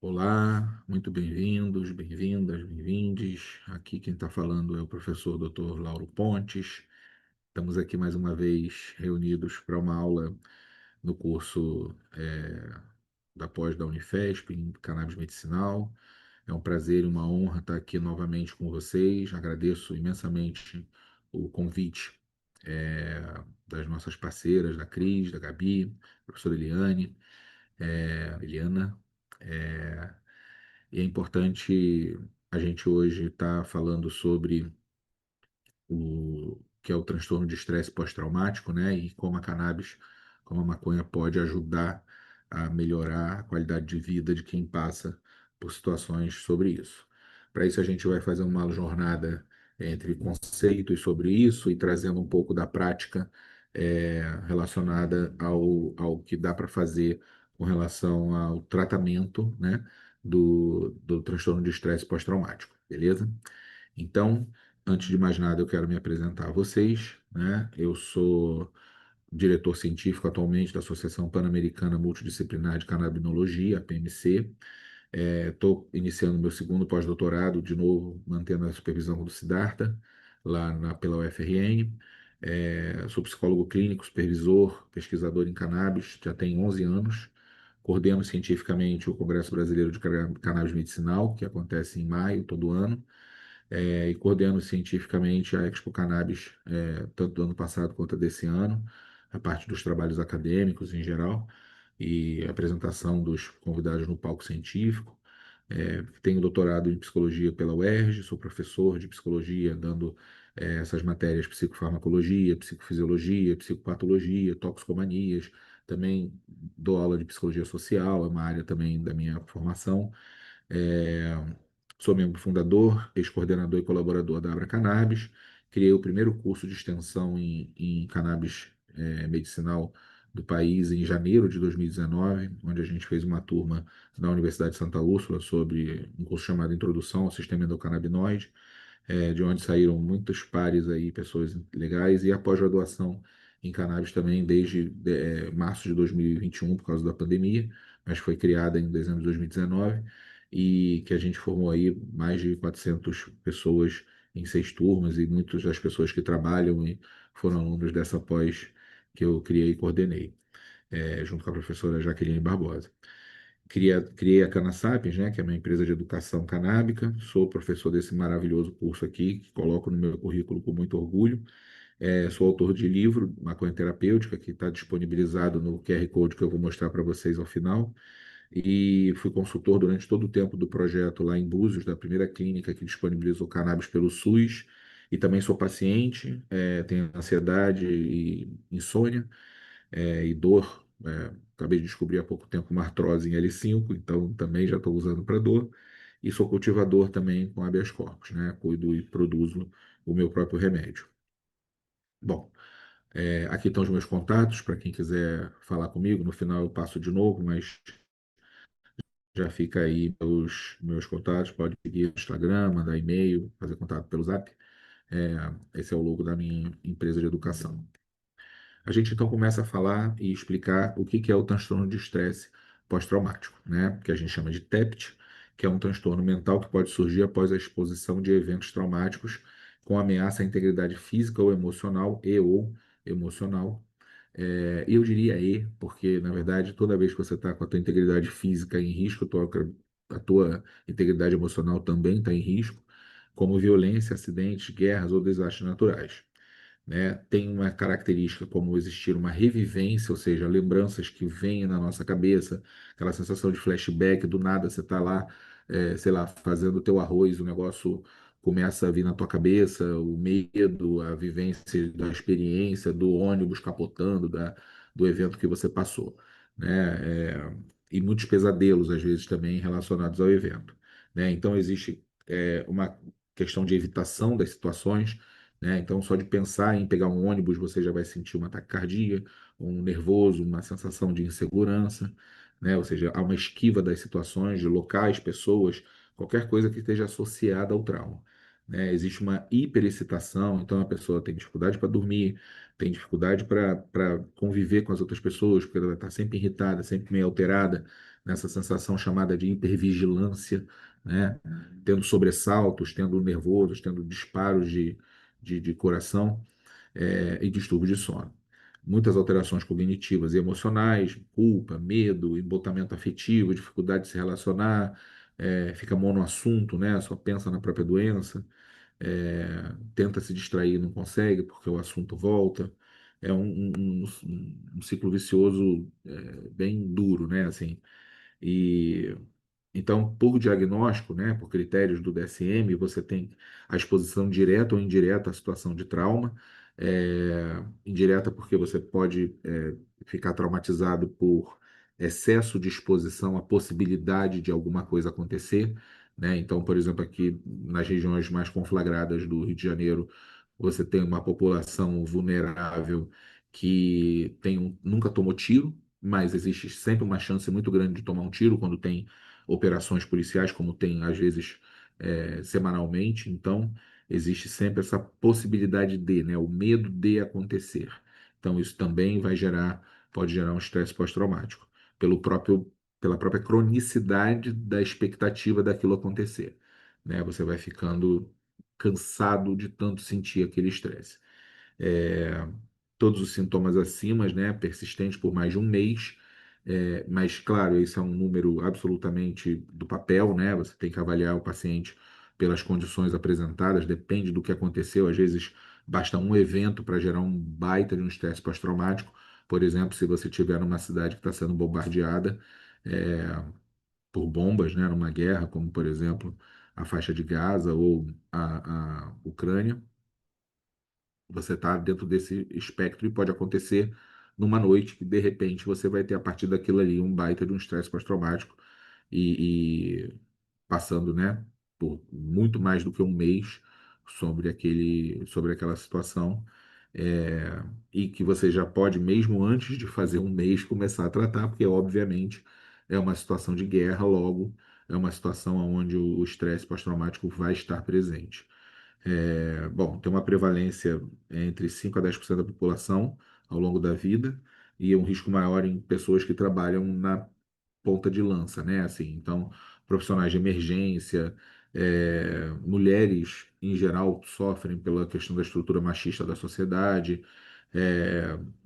Olá, muito bem-vindos, bem-vindas, bem-vindes. Aqui quem está falando é o professor Dr. Lauro Pontes. Estamos aqui mais uma vez reunidos para uma aula no curso da pós da Unifesp em Cannabis Medicinal. É um prazer e uma honra estar aqui novamente com vocês. Agradeço imensamente o convite eh, das nossas parceiras, da Cris, da Gabi, professora Eliana. eh, e é importante a gente hoje estar falando sobre o que é o transtorno de estresse pós-traumático, né? E como a cannabis, como a maconha pode ajudar a melhorar a qualidade de vida de quem passa por situações sobre isso. Para isso, a gente vai fazer uma jornada entre conceitos sobre isso e trazendo um pouco da prática relacionada ao que dá para fazer com relação ao tratamento, né, do transtorno de estresse pós-traumático, beleza? Então, antes de mais nada, eu quero me apresentar a vocês, né? Eu sou diretor científico atualmente da Associação Pan-Americana Multidisciplinar de Canabinologia, a PMC. Estou iniciando meu segundo pós-doutorado, de novo, mantendo a supervisão do Siddhartha, pela UFRN. Sou psicólogo clínico, supervisor, pesquisador em cannabis, já tenho 11 anos. Coordeno cientificamente o Congresso Brasileiro de Cannabis Medicinal, que acontece em maio todo ano, e coordeno cientificamente a Expo Cannabis, tanto do ano passado quanto desse ano, a parte dos trabalhos acadêmicos em geral e a apresentação dos convidados no palco científico. Tenho doutorado em psicologia pela UERJ, sou professor de psicologia, dando essas matérias psicofarmacologia, psicofisiologia, psicopatologia, toxicomanias. Também dou aula de psicologia social, é uma área também da minha formação. É, Sou membro fundador, ex-coordenador e colaborador da Abra Cannabis. Criei o primeiro curso de extensão em cannabis medicinal do país em janeiro de 2019, onde a gente fez uma turma na Universidade de Santa Úrsula sobre um curso chamado Introdução ao Sistema Endocannabinoide, de onde saíram muitos pares aí, pessoas legais, e a pós-graduação em cannabis também desde março de 2021, por causa da pandemia, mas foi criada em dezembro de 2019, e que a gente formou aí mais de 400 pessoas em 6 turmas, e muitas das pessoas que trabalham e foram alunos dessa pós que eu criei e coordenei, junto com a professora Jaqueline Barbosa. Criei a Cana Sapiens, né, que é uma empresa de educação canábica. Sou professor desse maravilhoso curso aqui, que coloco no meu currículo com muito orgulho. Sou autor de livro, Maconha Terapêutica, que está disponibilizado no QR Code que eu vou mostrar para vocês ao final. E fui consultor durante todo o tempo do projeto lá em Búzios, da primeira clínica que disponibilizou cannabis pelo SUS. E também sou paciente, tenho ansiedade e insônia e dor. Acabei de descobrir há pouco tempo uma artrose em L5, então também já estou usando para dor. E sou cultivador também com habeas corpus, né? Cuido e produzo o meu próprio remédio. Bom, aqui estão os meus contatos para quem quiser falar comigo. No final eu passo de novo, mas já fica aí meus contatos. Pode seguir no Instagram, mandar e-mail, fazer contato pelo Zap. Esse é o logo da minha empresa de educação. A gente então começa a falar e explicar o que é o transtorno de estresse pós-traumático, né? Que a gente chama de TEPT, que é um transtorno mental que pode surgir após a exposição de eventos traumáticos com ameaça à integridade física ou emocional ou emocional. Eu diria porque na verdade toda vez que você está com a tua integridade física em risco, a tua integridade emocional também está em risco, como violência, acidentes, guerras ou desastres naturais, né? Tem uma característica como existir uma revivência, ou seja, lembranças que vêm na nossa cabeça, aquela sensação de flashback, do nada você está lá, sei lá, fazendo o teu arroz, o negócio começa a vir na tua cabeça, o medo, a vivência da experiência, do ônibus capotando, do evento que você passou, né? E muitos pesadelos, às vezes, também relacionados ao evento, né? Então, existe uma questão de evitação das situações, né? Então, só de pensar em pegar um ônibus, você já vai sentir uma taquicardia, um nervoso, uma sensação de insegurança, né? Ou seja, há uma esquiva das situações, de locais, pessoas, qualquer coisa que esteja associada ao trauma, né? Existe uma hiperexcitação, então a pessoa tem dificuldade para dormir, tem dificuldade para conviver com as outras pessoas, porque ela vai estar sempre irritada, sempre meio alterada, nessa sensação chamada de hipervigilância, né? Tendo sobressaltos, tendo nervosos, tendo disparos de coração, e distúrbio de sono. Muitas alterações cognitivas e emocionais, culpa, medo, embotamento afetivo, dificuldade de se relacionar, fica monoassunto, né? Só pensa na própria doença, tenta se distrair, não consegue porque o assunto volta. É um ciclo vicioso, bem duro, né? Assim, e então, por diagnóstico, né, por critérios do DSM, você tem a exposição direta ou indireta à situação de trauma. Indireta porque você pode ficar traumatizado por excesso de exposição à possibilidade de alguma coisa acontecer, né? Então, por exemplo, aqui nas regiões mais conflagradas do Rio de Janeiro, você tem uma população vulnerável que nunca tomou tiro, mas existe sempre uma chance muito grande de tomar um tiro quando tem operações policiais, como tem às vezes semanalmente. Então, existe sempre essa possibilidade de, né, o medo de acontecer. Então, isso também pode gerar um estresse pós-traumático, pela própria cronicidade da expectativa daquilo acontecer, né? Você vai ficando cansado de tanto sentir aquele estresse. É, Todos os sintomas acima, né, persistentes por mais de um mês, mas claro, isso é um número absolutamente do papel, né? Você tem que avaliar o paciente pelas condições apresentadas, depende do que aconteceu. Às vezes basta um evento para gerar um baita de um estresse pós-traumático. Por exemplo, se você estiver numa cidade que está sendo bombardeada é, por bombas, né, numa guerra, como por exemplo a faixa de Gaza ou a Ucrânia, você está dentro desse espectro e pode acontecer numa noite que de repente você vai ter a partir daquilo ali um baita de um estresse pós-traumático e passando, né, por muito mais do que um mês sobre aquela situação, e que você já pode, mesmo antes de fazer um mês, começar a tratar, porque obviamente é uma situação de guerra, logo é uma situação onde o estresse pós-traumático vai estar presente. Bom, tem uma prevalência entre 5 a 10% da população ao longo da vida e um risco maior em pessoas que trabalham na ponta de lança, né? Assim, então, profissionais de emergência, mulheres em geral sofrem pela questão da estrutura machista da sociedade,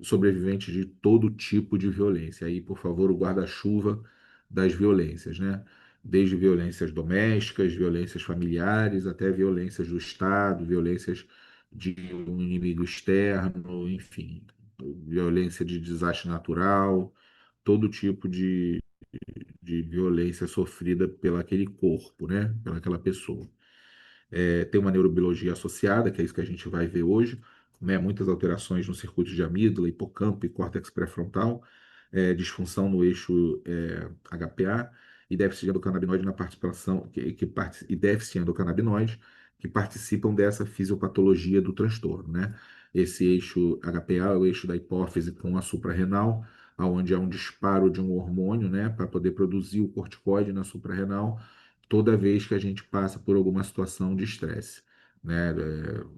sobreviventes de todo tipo de violência. Aí, por favor, o guarda-chuva das violências, né? Desde violências domésticas, violências familiares, até violências do Estado, violências de um inimigo externo, enfim, violência de desastre natural, todo tipo de violência sofrida pelaquele corpo, né? Pelaquela pessoa. Tem uma neurobiologia associada, que é isso que a gente vai ver hoje, né? Muitas alterações no circuito de amígdala, hipocampo e córtex pré-frontal, disfunção no eixo HPA e déficit endocannabinoide na participação, e déficit endocannabinoide que participam dessa fisiopatologia do transtorno, né? Esse eixo HPA é o eixo da hipófise com a suprarrenal, onde há um disparo de um hormônio, né, para poder produzir o corticoide na suprarrenal toda vez que a gente passa por alguma situação de estresse, né?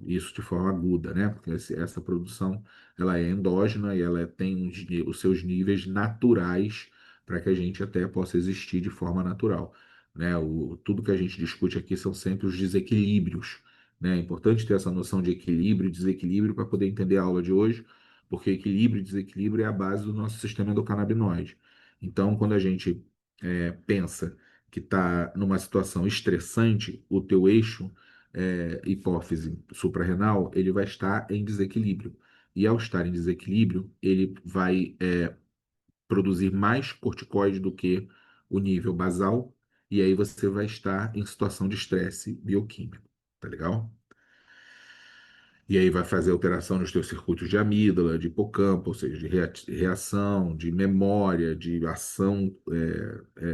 Isso de forma aguda, né? Porque essa produção ela é endógena e ela tem os seus níveis naturais para que a gente até possa existir de forma natural, né? Tudo que a gente discute aqui são sempre os desequilíbrios, né? É importante ter essa noção de equilíbrio e desequilíbrio para poder entender a aula de hoje, porque equilíbrio e desequilíbrio é a base do nosso sistema endocannabinoide. Então, quando a gente pensa que está numa situação estressante, o teu eixo hipófise suprarrenal, ele vai estar em desequilíbrio. E ao estar em desequilíbrio, ele vai produzir mais corticoide do que o nível basal, e aí você vai estar em situação de estresse bioquímico, tá legal? E aí vai fazer alteração nos teus circuitos de amígdala, de hipocampo, ou seja, de reação, de memória, de ação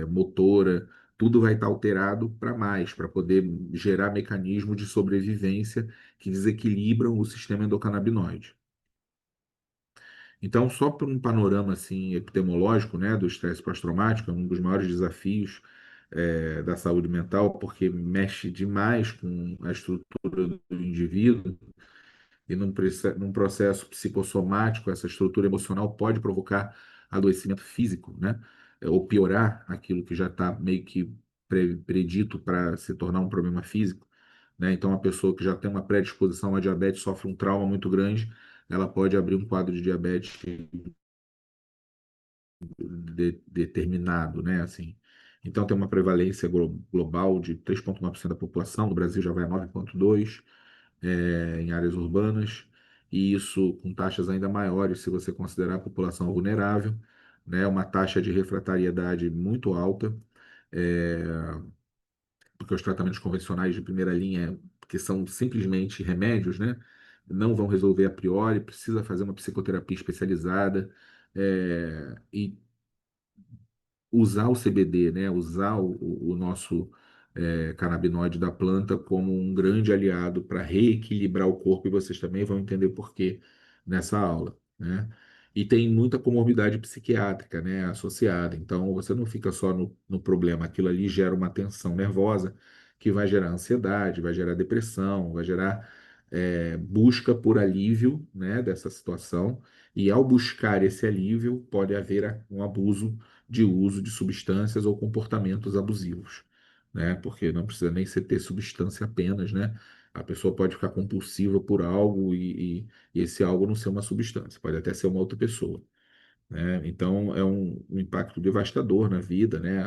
motora, tudo vai estar alterado para mais, para poder gerar mecanismos de sobrevivência que desequilibram o sistema endocannabinoide. Então, só por um panorama assim epidemiológico, né, do estresse pós-traumático, é um dos maiores desafios da saúde mental, porque mexe demais com a estrutura do indivíduo e num processo psicossomático, essa estrutura emocional pode provocar adoecimento físico, né? ou piorar aquilo que já está meio que predito para se tornar um problema físico, né? Então, uma pessoa que já tem uma predisposição à diabetes sofre um trauma muito grande, ela pode abrir um quadro de diabetes determinado, né? Assim, então tem uma prevalência global de 3,9% da população, no Brasil já vai a 9,2%, em áreas urbanas, e isso com taxas ainda maiores se você considerar a população vulnerável, né? Uma taxa de refratariedade muito alta, é, porque os tratamentos convencionais de primeira linha, que são simplesmente remédios, né? Não vão resolver a priori, precisa fazer uma psicoterapia especializada, e usar o CBD, né, usar o nosso canabinoide da planta como um grande aliado para reequilibrar o corpo, e vocês também vão entender por quê nessa aula, né? E tem muita comorbidade psiquiátrica, né, associada. Então, você não fica só no problema, aquilo ali gera uma tensão nervosa que vai gerar ansiedade, vai gerar depressão, vai gerar busca por alívio, né, dessa situação. E ao buscar esse alívio, pode haver um abuso de uso de substâncias ou comportamentos abusivos, né? Porque não precisa nem ser ter substância apenas, né? A pessoa pode ficar compulsiva por algo e esse algo não ser uma substância, pode até ser uma outra pessoa, né? Então é um impacto devastador na vida, né?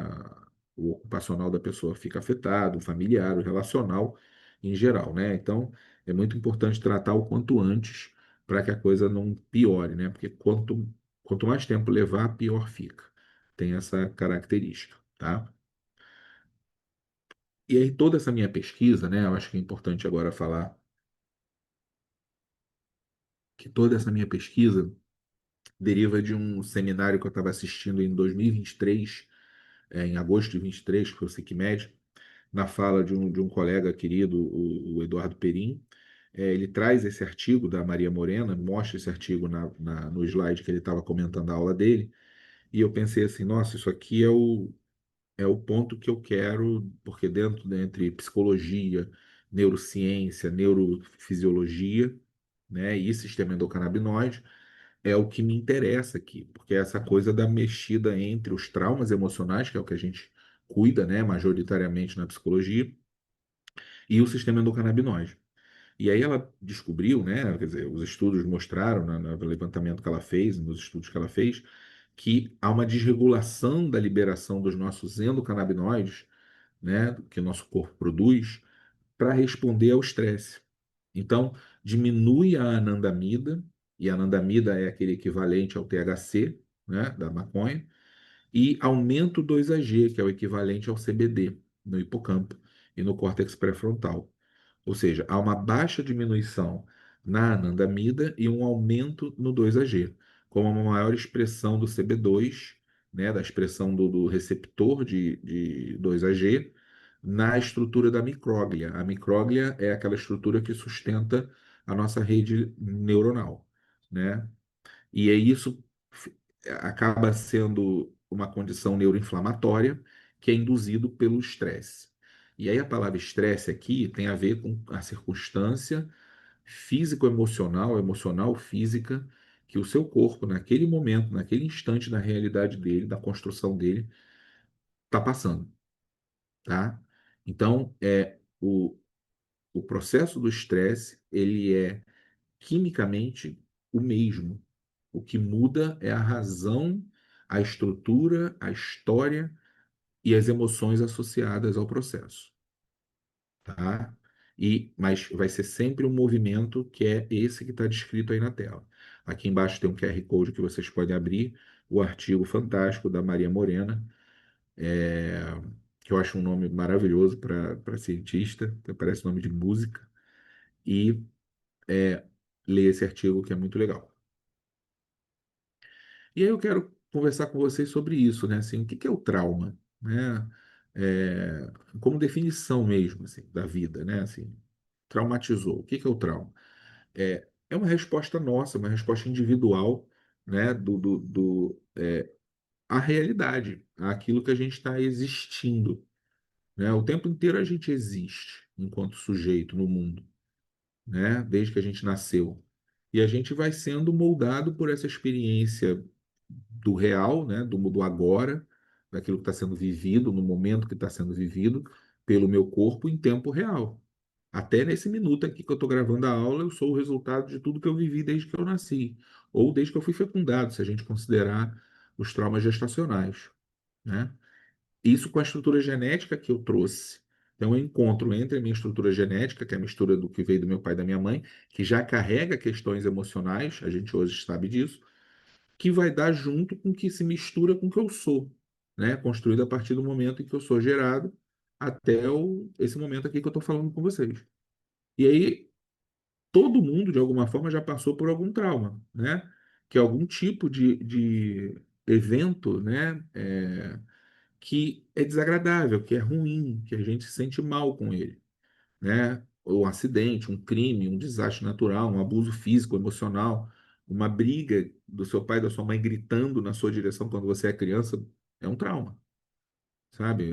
O ocupacional da pessoa fica afetado, o familiar, o relacional em geral, né? Então é muito importante tratar o quanto antes para que a coisa não piore, né? Porque quanto mais tempo levar, pior fica. Tem essa característica, tá? E aí toda essa minha pesquisa, né? Eu acho que é importante agora falar que toda essa minha pesquisa deriva de um seminário que eu estava assistindo em 2023, em agosto de 23, que foi o SICMED, na fala de um colega querido, o Eduardo Perim. Ele traz esse artigo da Maria Morena, mostra esse artigo no slide que ele estava comentando a aula dele, e eu pensei assim, nossa, isso aqui é o ponto que eu quero, porque entre psicologia, neurociência, neurofisiologia, né, e sistema endocannabinoide, é o que me interessa aqui, porque é essa coisa da mexida entre os traumas emocionais, que é o que a gente cuida, né, majoritariamente na psicologia, e o sistema endocannabinoide. E aí ela descobriu, né, quer dizer, os estudos mostraram, no levantamento que ela fez, nos estudos que ela fez, que há uma desregulação da liberação dos nossos endocannabinoides, né, que o nosso corpo produz, para responder ao estresse. Então, diminui a anandamida, e a anandamida é aquele equivalente ao THC, né, da maconha, e aumenta o 2-AG, que é o equivalente ao CBD, no hipocampo e no córtex pré-frontal. Ou seja, há uma baixa diminuição na anandamida e um aumento no 2-AG, com uma maior expressão do CB2, né, da expressão do receptor de 2-AG, na estrutura da micróglia. A micróglia é aquela estrutura que sustenta a nossa rede neuronal, né? E aí isso acaba sendo uma condição neuroinflamatória que é induzido pelo estresse. E aí a palavra estresse aqui tem a ver com a circunstância físico-emocional, emocional-física, que o seu corpo, naquele momento, naquele instante da realidade dele, da construção dele, está passando, tá? Então, o processo do estresse, ele é quimicamente o mesmo. O que muda é a razão, a estrutura, a história e as emoções associadas ao processo, tá? Mas vai ser sempre um movimento que é esse que está descrito aí na tela. Aqui embaixo tem um QR Code que vocês podem abrir, o artigo fantástico da Maria Morena, é, que eu acho um nome maravilhoso para cientista, parece nome de música, e ler esse artigo que é muito legal. E aí eu quero conversar com vocês sobre isso, né? Assim, o que que é o trauma, né? Como definição mesmo, assim, da vida, né? Assim, traumatizou. O que que é o trauma? É uma resposta nossa, uma resposta individual, né? À realidade, àquilo que a gente está existindo, né? O tempo inteiro a gente existe enquanto sujeito no mundo, né? Desde que a gente nasceu. E a gente vai sendo moldado por essa experiência do real, né? Do agora, daquilo que está sendo vivido, no momento que está sendo vivido, pelo meu corpo em tempo real. Até nesse minuto aqui que eu estou gravando a aula, eu sou o resultado de tudo que eu vivi desde que eu nasci, ou desde que eu fui fecundado, se a gente considerar os traumas gestacionais, né? Isso com a estrutura genética que eu trouxe. Então, eu encontro entre a minha estrutura genética, que é a mistura do que veio do meu pai e da minha mãe, que já carrega questões emocionais, a gente hoje sabe disso, que vai dar junto com o que se mistura com o que eu sou, né? Construído a partir do momento em que eu sou gerado até esse momento aqui que eu estou falando com vocês. E aí, todo mundo, de alguma forma, já passou por algum trauma, né? Que é algum tipo de evento, né? Que é desagradável, que é ruim, que a gente se sente mal com ele, né? Ou um acidente, um crime, um desastre natural, um abuso físico, emocional, uma briga do seu pai e da sua mãe gritando na sua direção quando você é criança, é um trauma, sabe?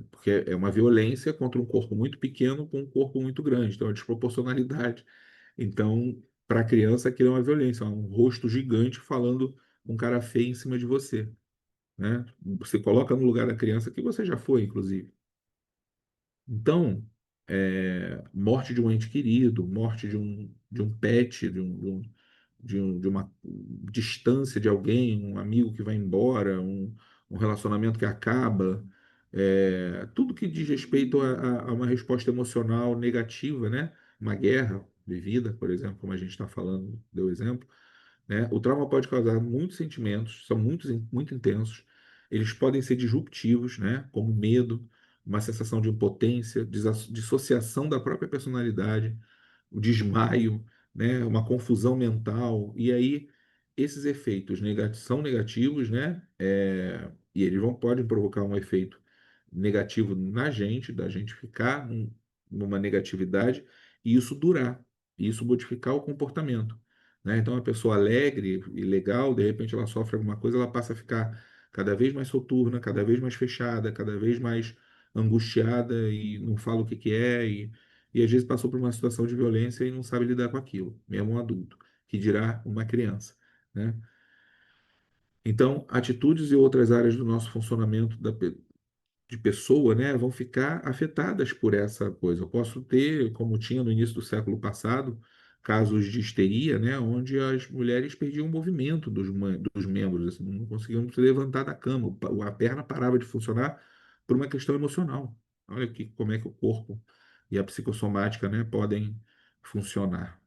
Porque é uma violência contra um corpo muito pequeno com um corpo muito grande, então é desproporcionalidade. Então, para a criança, aquilo é uma violência, é um rosto gigante falando com cara feio em cima de você, né? Você coloca no lugar da criança que você já foi, inclusive. Então, morte de um ente querido, morte de um pet, de uma distância de alguém, um amigo que vai embora, um relacionamento que acaba, tudo que diz respeito a uma resposta emocional negativa, né? Uma guerra vivida, por exemplo, como a gente está falando, deu exemplo, né? O trauma pode causar muitos sentimentos, são muito intensos. Eles podem ser disruptivos, né? Como medo, uma sensação de impotência, dissociação da própria personalidade, o desmaio, né? Uma confusão mental. E aí, esses efeitos são negativos, né? E eles podem provocar um efeito negativo na gente, da gente ficar numa negatividade, e isso durar, e isso modificar o comportamento, né? Então, uma pessoa alegre e legal, de repente ela sofre alguma coisa, ela passa a ficar cada vez mais soturna, cada vez mais fechada, cada vez mais angustiada e não fala o que que é, e às vezes passou por uma situação de violência e não sabe lidar com aquilo, mesmo um adulto, que dirá uma criança, né? Então, atitudes e outras áreas do nosso funcionamento de pessoa, né, vão ficar afetadas por essa coisa. Eu posso ter, como tinha no início do século passado, casos de histeria, né, onde as mulheres perdiam o movimento dos membros, assim, não conseguiam se levantar da cama, a perna parava de funcionar por uma questão emocional. Olha como é que o corpo e a psicossomática, né, podem funcionar.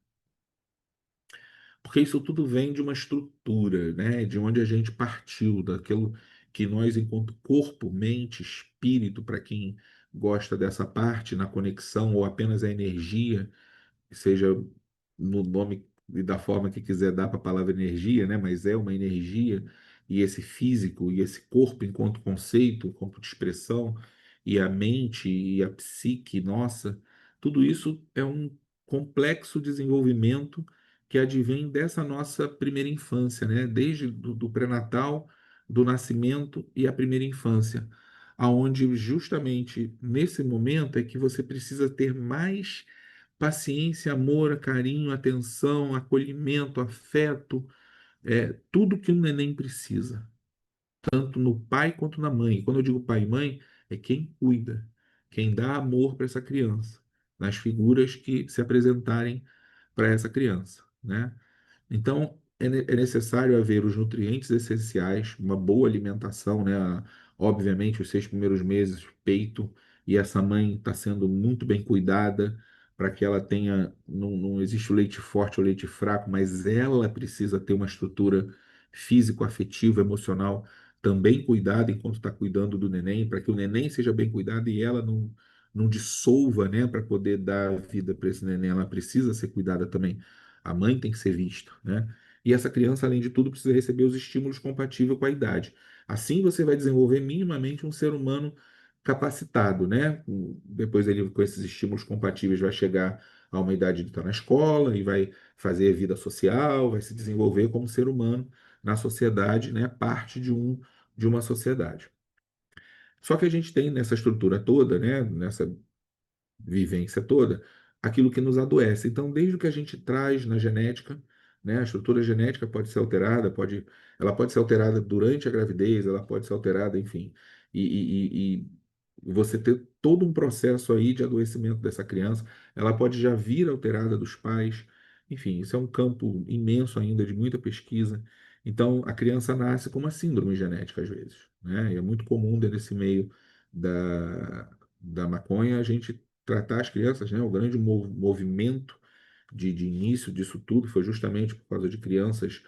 Porque isso tudo vem de uma estrutura, né? De onde a gente partiu, daquilo que nós, enquanto corpo, mente, espírito, para quem gosta dessa parte, na conexão, ou apenas a energia, seja no nome e da forma que quiser dar para a palavra energia, né? Mas é uma energia, e esse físico, e esse corpo enquanto conceito, enquanto expressão, e a mente, e a psique, nossa, tudo isso é um complexo desenvolvimento que advém dessa nossa primeira infância, né? Desde do pré-natal, do nascimento e a primeira infância, aonde justamente nesse momento é que você precisa ter mais paciência, amor, carinho, atenção, acolhimento, afeto, tudo que um neném precisa, tanto no pai quanto na mãe. E quando eu digo pai e mãe, é quem cuida, quem dá amor para essa criança, nas figuras que se apresentarem para essa criança, né? Então, é necessário haver os nutrientes essenciais, uma boa alimentação, né? Obviamente, os 6 primeiros meses, peito, e essa mãe está sendo muito bem cuidada para que ela tenha. Não existe o leite forte ou leite fraco, mas ela precisa ter uma estrutura físico-afetiva, emocional também cuidada enquanto está cuidando do neném, para que o neném seja bem cuidado e ela não dissolva, né? Para poder dar vida para esse neném, ela precisa ser cuidada também. A mãe tem que ser vista, né? E essa criança, além de tudo, precisa receber os estímulos compatíveis com a idade. Assim você vai desenvolver minimamente um ser humano capacitado, né? Depois ele, com esses estímulos compatíveis, vai chegar a uma idade de estar na escola e vai fazer vida social, vai se desenvolver como ser humano na sociedade, né? Parte de uma sociedade. Só que a gente tem nessa estrutura toda, né? Nessa vivência toda, aquilo que nos adoece. Então, desde o que a gente traz na genética, né, a estrutura genética pode ser alterada, ela pode ser alterada durante a gravidez, ela pode ser alterada, enfim. e você ter todo um processo aí de adoecimento dessa criança. Ela pode já vir alterada dos pais. Enfim, isso é um campo imenso ainda de muita pesquisa. Então, a criança nasce com uma síndrome genética às vezes, né? E é muito comum dentro desse meio da, da maconha a gente tratar as crianças, né? O grande movimento de início disso tudo foi justamente por causa de crianças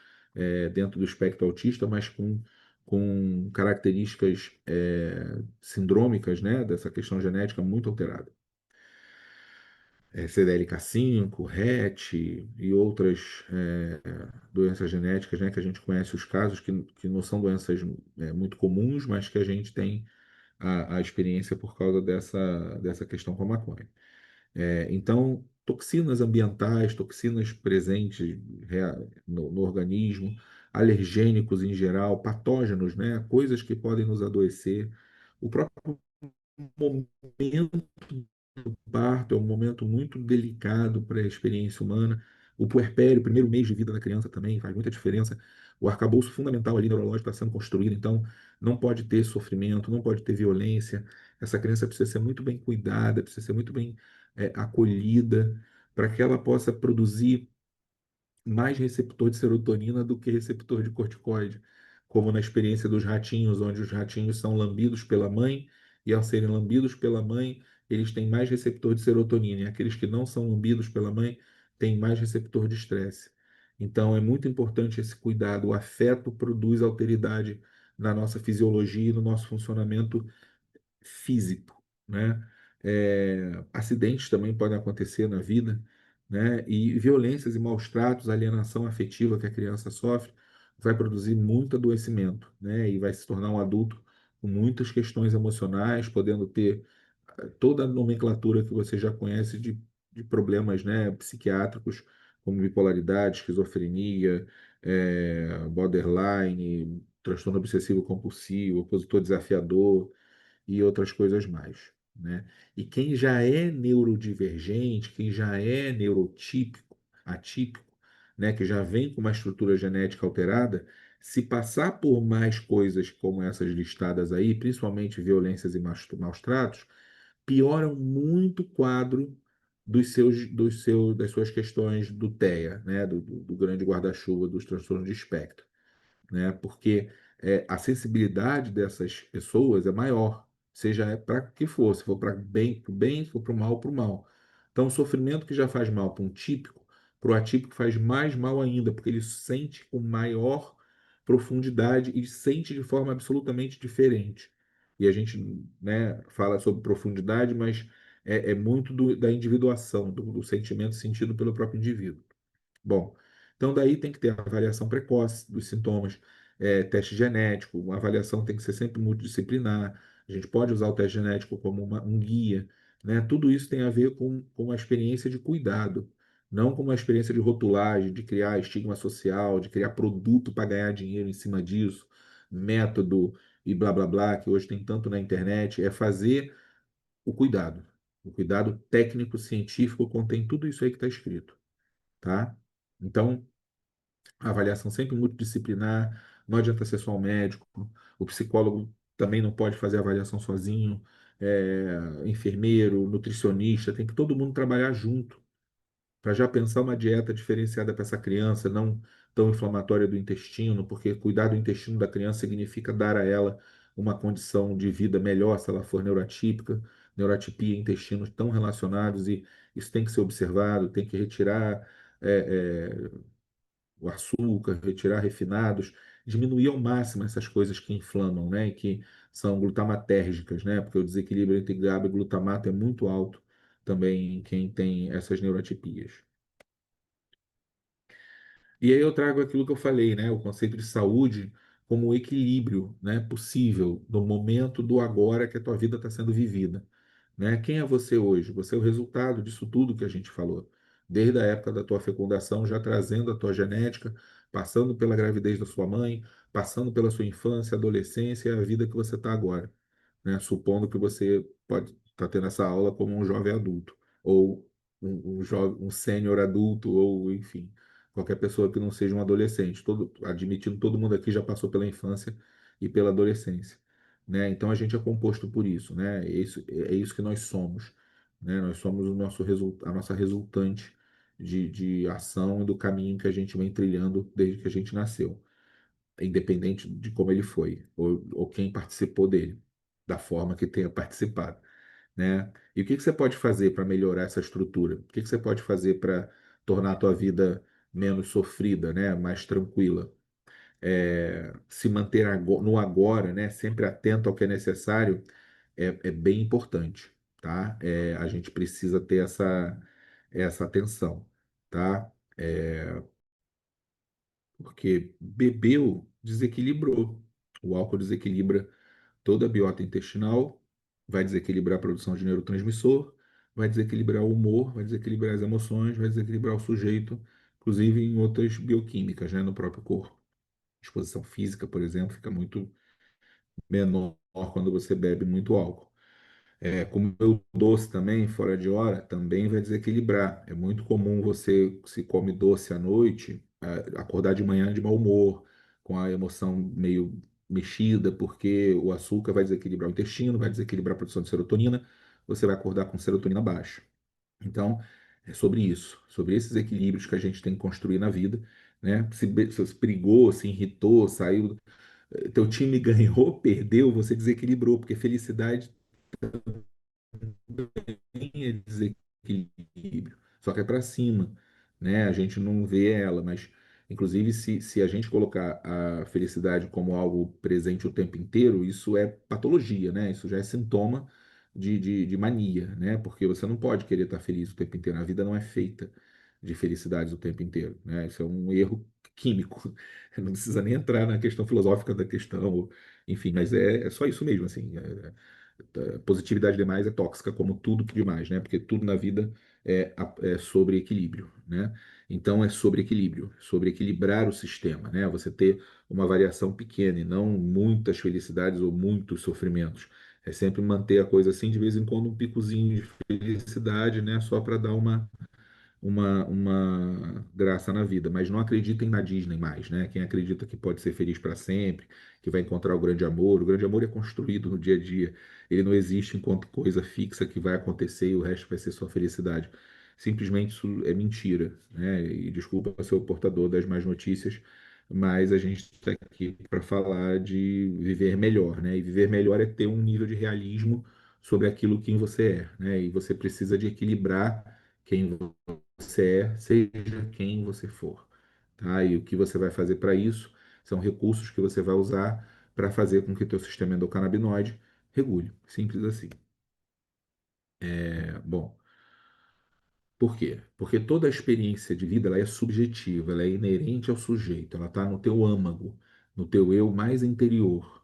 dentro do espectro autista, mas com características sindrômicas, né? Dessa questão genética muito alterada. CDLK5, RET e outras doenças genéticas, né, que a gente conhece os casos, que não são doenças muito comuns, mas que a gente tem a experiência por causa dessa questão com a maconha. Então, toxinas ambientais, toxinas presentes no organismo, alergênicos em geral, patógenos, né, coisas que podem nos adoecer. O próprio momento do parto é um momento muito delicado para a experiência humana. O puerpério, o primeiro mês de vida da criança também faz muita diferença. O arcabouço fundamental ali neurológico está sendo construído, então não pode ter sofrimento, não pode ter violência. Essa criança precisa ser muito bem cuidada, precisa ser muito bem acolhida, para que ela possa produzir mais receptor de serotonina do que receptor de corticoide, como na experiência dos ratinhos, onde os ratinhos são lambidos pela mãe, e ao serem lambidos pela mãe, eles têm mais receptor de serotonina, e aqueles que não são lambidos pela mãe têm mais receptor de estresse. Então é muito importante esse cuidado. O afeto produz alteridade na nossa fisiologia e no nosso funcionamento físico, né? Acidentes também podem acontecer na vida, né? E violências e maus tratos, alienação afetiva que a criança sofre, vai produzir muito adoecimento, né? E vai se tornar um adulto com muitas questões emocionais, podendo ter toda a nomenclatura que você já conhece de problemas, né? Psiquiátricos, como bipolaridade, esquizofrenia, borderline, transtorno obsessivo compulsivo, opositor desafiador e outras coisas mais, né? E quem já é neurodivergente, quem já é neurotípico, atípico, né, que já vem com uma estrutura genética alterada, se passar por mais coisas como essas listadas aí, principalmente violências e maus tratos, pioram muito o quadro das suas questões do TEA, né, do grande guarda-chuva dos transtornos de espectro, né? Porque a sensibilidade dessas pessoas é maior, seja para que for, se for para bem, para o bem, se for para o mal, para o mal. Então, o sofrimento que já faz mal para um típico, para o atípico faz mais mal ainda, porque ele sente com maior profundidade e sente de forma absolutamente diferente. E a gente, né, fala sobre profundidade, mas é muito da individuação, do sentimento sentido pelo próprio indivíduo. Bom, então daí tem que ter avaliação precoce dos sintomas, teste genético, uma avaliação tem que ser sempre multidisciplinar. A gente pode usar o teste genético como um guia, né? Tudo isso tem a ver com uma experiência de cuidado, não com uma experiência de rotulagem, de criar estigma social, de criar produto para ganhar dinheiro em cima disso, método e blá blá blá, que hoje tem tanto na internet. É fazer o cuidado. O cuidado técnico, científico, contém tudo isso aí que está escrito, tá? Então, a avaliação sempre multidisciplinar, não adianta ser só o médico, o psicólogo também não pode fazer a avaliação sozinho, enfermeiro, nutricionista, tem que todo mundo trabalhar junto para já pensar uma dieta diferenciada para essa criança, não tão inflamatória do intestino, porque cuidar do intestino da criança significa dar a ela uma condição de vida melhor se ela for neurotípica. Neurotipia e intestino estão relacionados e isso tem que ser observado, tem que retirar o açúcar, retirar refinados, diminuir ao máximo essas coisas que inflamam, né, e que são glutamatérgicas, né, porque o desequilíbrio entre GABA e glutamato é muito alto também em quem tem essas neurotipias. E aí eu trago aquilo que eu falei, né, o conceito de saúde como o equilíbrio, né, possível no momento do agora que a tua vida está sendo vivida, né? Quem é você hoje? Você é o resultado disso tudo que a gente falou, desde a época da tua fecundação, já trazendo a tua genética, passando pela gravidez da sua mãe, passando pela sua infância, adolescência e a vida que você está agora, né? Supondo que você pode estar tendo essa aula como um jovem adulto ou um sênior adulto ou enfim qualquer pessoa que não seja um adolescente, admitindo todo mundo aqui já passou pela infância e pela adolescência. né? Então a gente é composto por isso, né? É isso que nós somos, né? Nós somos o nosso a nossa resultante de ação e do caminho que a gente vem trilhando desde que a gente nasceu, independente de como ele foi, ou quem participou dele, da forma que tenha participado, né? E o que que você pode fazer para melhorar essa estrutura? O que que você pode fazer para tornar a tua vida menos sofrida, né? Mais tranquila? Se manter no agora, né? Sempre atento ao que é necessário, é bem importante, tá? A gente precisa ter essa atenção, tá? Porque bebeu, desequilibrou. O álcool desequilibra toda a biota intestinal, vai desequilibrar a produção de neurotransmissor, vai desequilibrar o humor, vai desequilibrar as emoções, vai desequilibrar o sujeito, inclusive em outras bioquímicas, né, no próprio corpo. Disposição física, por exemplo, fica muito menor quando você bebe muito álcool. Como o doce também, fora de hora, também vai desequilibrar. É muito comum você, se come doce à noite, acordar de manhã de mau humor, com a emoção meio mexida, porque o açúcar vai desequilibrar o intestino, vai desequilibrar a produção de serotonina, você vai acordar com serotonina baixa. Então, é sobre isso, sobre esses equilíbrios que a gente tem que construir na vida, né? Se você brigou, se irritou, saiu, teu time ganhou, perdeu, você desequilibrou, porque felicidade é desequilíbrio, só que é para cima, né? A gente não vê ela, mas inclusive se a gente colocar a felicidade como algo presente o tempo inteiro, isso é patologia, né? Isso já é sintoma de mania, né? Porque você não pode querer estar feliz o tempo inteiro. A vida não é feita de felicidades o tempo inteiro, né? Isso é um erro químico. Não precisa nem entrar na questão filosófica da questão, enfim, mas é só isso mesmo, assim. Positividade demais é tóxica, como tudo demais, né? Porque tudo na vida é sobre equilíbrio, né? Então é sobre equilibrar o sistema, né? Você ter uma variação pequena e não muitas felicidades ou muitos sofrimentos. É sempre manter a coisa assim, de vez em quando um picozinho de felicidade, né? Só para dar uma graça na vida, mas não acreditem na Disney mais, né? Quem acredita que pode ser feliz para sempre, que vai encontrar o grande amor é construído no dia a dia, ele não existe enquanto coisa fixa que vai acontecer e o resto vai ser só felicidade. Simplesmente isso é mentira, né? E desculpa ser o portador das más notícias, mas a gente está aqui para falar de viver melhor, né? E viver melhor é ter um nível de realismo sobre aquilo quem você é, né? E você precisa de equilibrar quem você é, seja quem você for, tá? E o que você vai fazer para isso são recursos que você vai usar para fazer com que o teu sistema endocannabinoide regule. Simples assim. Bom, por quê? Porque toda a experiência de vida ela é subjetiva, ela é inerente ao sujeito, ela está no teu âmago, no teu eu mais interior.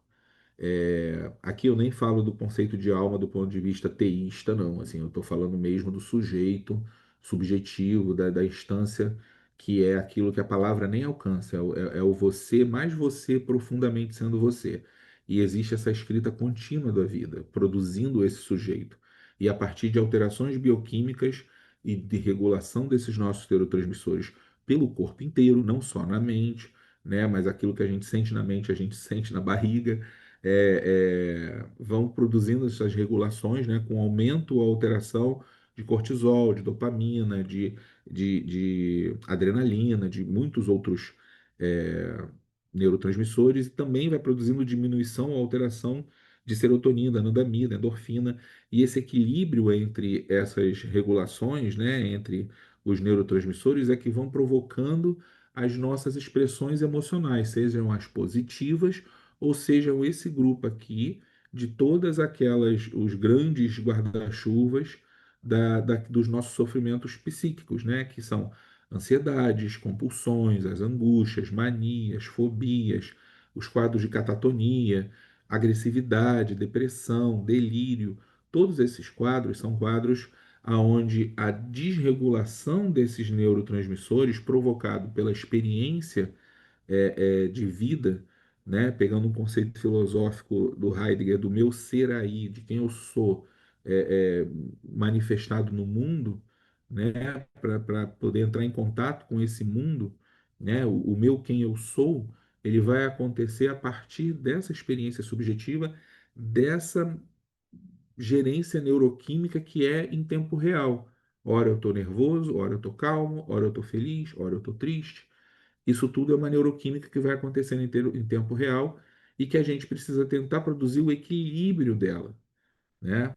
Aqui eu nem falo do conceito de alma do ponto de vista teísta, não. Assim, eu estou falando mesmo do sujeito subjetivo, da instância que é aquilo que a palavra nem alcança, é o você mais você profundamente sendo você. E existe essa escrita contínua da vida, produzindo esse sujeito. E a partir de alterações bioquímicas e de regulação desses nossos neurotransmissores pelo corpo inteiro, não só na mente, né, mas aquilo que a gente sente na mente, a gente sente na barriga vão produzindo essas regulações, né, com aumento ou alteração de cortisol, de dopamina, de adrenalina, de muitos outros é, neurotransmissores, e também vai produzindo diminuição ou alteração de serotonina, anandamida, endorfina, e esse equilíbrio entre essas regulações, né, entre os neurotransmissores, é que vão provocando as nossas expressões emocionais, sejam as positivas ou sejam esse grupo aqui de todas aquelas, os grandes guarda-chuvas dos nossos sofrimentos psíquicos, né? Que são ansiedades, compulsões, as angústias, manias, fobias, os quadros de catatonia, agressividade, depressão, delírio. Todos esses quadros são quadros aonde a desregulação desses neurotransmissores provocado pela experiência de vida, né? Pegando um conceito filosófico do Heidegger, do meu ser aí, de quem eu sou, manifestado no mundo, né? Para poder entrar em contato com esse mundo, né? O meu quem eu sou, ele vai acontecer a partir dessa experiência subjetiva dessa gerência neuroquímica que é em tempo real. Ora eu estou nervoso, ora eu estou calmo, ora eu estou feliz, ora eu estou triste. Isso tudo é uma neuroquímica que vai acontecendo em tempo real e que a gente precisa tentar produzir o equilíbrio dela, né?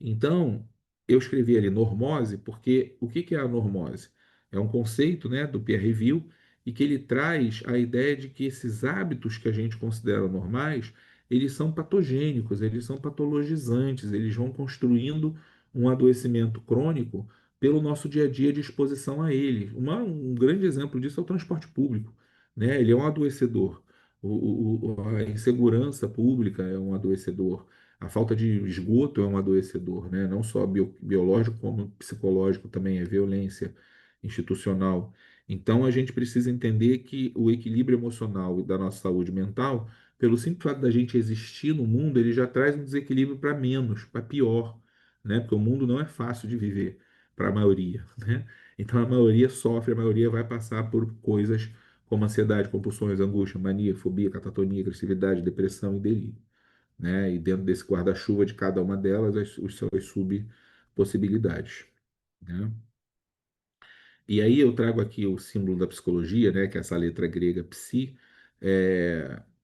Então, eu escrevi ali normose, porque o que que é a normose? É um conceito, né, do peer review e que ele traz a ideia de que esses hábitos que a gente considera normais, eles são patogênicos, eles são patologizantes, eles vão construindo um adoecimento crônico pelo nosso dia a dia de exposição a ele. Um grande exemplo disso é o transporte público, né? Ele é um adoecedor. A insegurança pública é um adoecedor. A falta de esgoto é um adoecedor, né? Não só biológico, como psicológico também, é violência institucional. Então, a gente precisa entender que o equilíbrio emocional e da nossa saúde mental, pelo simples fato da gente existir no mundo, ele já traz um desequilíbrio para menos, para pior, né? Porque o mundo não é fácil de viver para a maioria, né? Então, a maioria sofre, a maioria vai passar por coisas como ansiedade, compulsões, angústia, mania, fobia, catatonia, agressividade, depressão e delírio, né? E dentro desse guarda-chuva de cada uma delas, as suas subpossibilidades, né? E aí eu trago aqui o símbolo da psicologia, né, que é essa letra grega psi,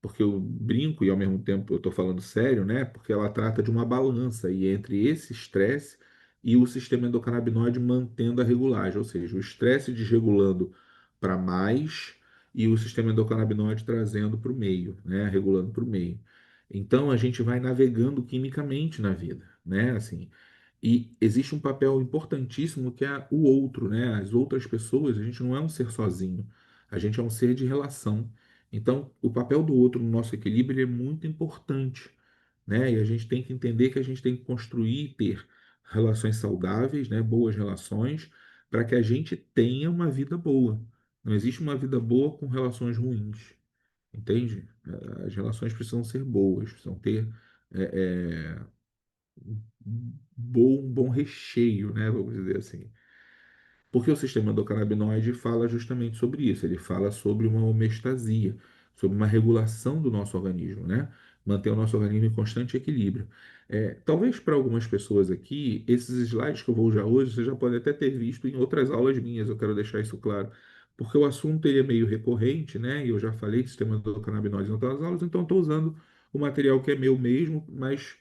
porque eu brinco e ao mesmo tempo eu estou falando sério, né, porque ela trata de uma balança e entre esse estresse e o sistema endocannabinoide mantendo a regulagem, ou seja, o estresse desregulando para mais e o sistema endocannabinoide trazendo para o meio, né, regulando para o meio. Então a gente vai navegando quimicamente na vida, né, assim. E existe um papel importantíssimo que é o outro, né? As outras pessoas, a gente não é um ser sozinho, a gente é um ser de relação. Então, o papel do outro no nosso equilíbrio ele é muito importante, né? E a gente tem que entender que a gente tem que construir e ter relações saudáveis, né? Boas relações, para que a gente tenha uma vida boa. Não existe uma vida boa com relações ruins, entende? As relações precisam ser boas, precisam ter um bom recheio, né? Vamos dizer assim. Porque o sistema endocannabinoide fala justamente sobre isso. Ele fala sobre uma homeostasia, sobre uma regulação do nosso organismo, né? Manter o nosso organismo em constante equilíbrio. Talvez para algumas pessoas aqui, esses slides que eu vou usar hoje, você já pode até ter visto em outras aulas minhas, eu quero deixar isso claro. Porque o assunto ele é meio recorrente, né? E eu já falei de sistema endocannabinoide em outras aulas, então estou usando o material que é meu mesmo, mas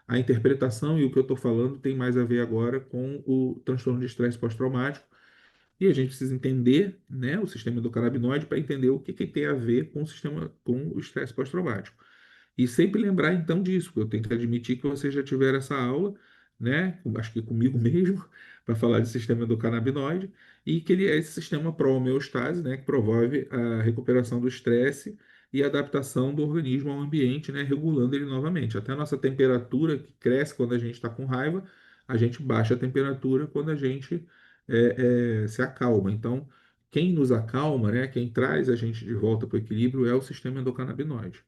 a interpretação e o que eu estou falando tem mais a ver agora com o transtorno de estresse pós-traumático e a gente precisa entender, né, o sistema endocannabinoide para entender o que, que tem a ver com o sistema, com o estresse pós-traumático. E sempre lembrar então disso, eu tenho que admitir que você já tiver essa aula, né, acho que comigo mesmo, para falar de sistema endocannabinoide, e que ele é esse sistema pró-homeostase, né, que promove a recuperação do estresse e a adaptação do organismo ao ambiente, né, regulando ele novamente. Até a nossa temperatura, que cresce quando a gente está com raiva, a gente baixa a temperatura quando a gente se acalma. Então, quem nos acalma, né, quem traz a gente de volta para o equilíbrio é o sistema endocannabinoide.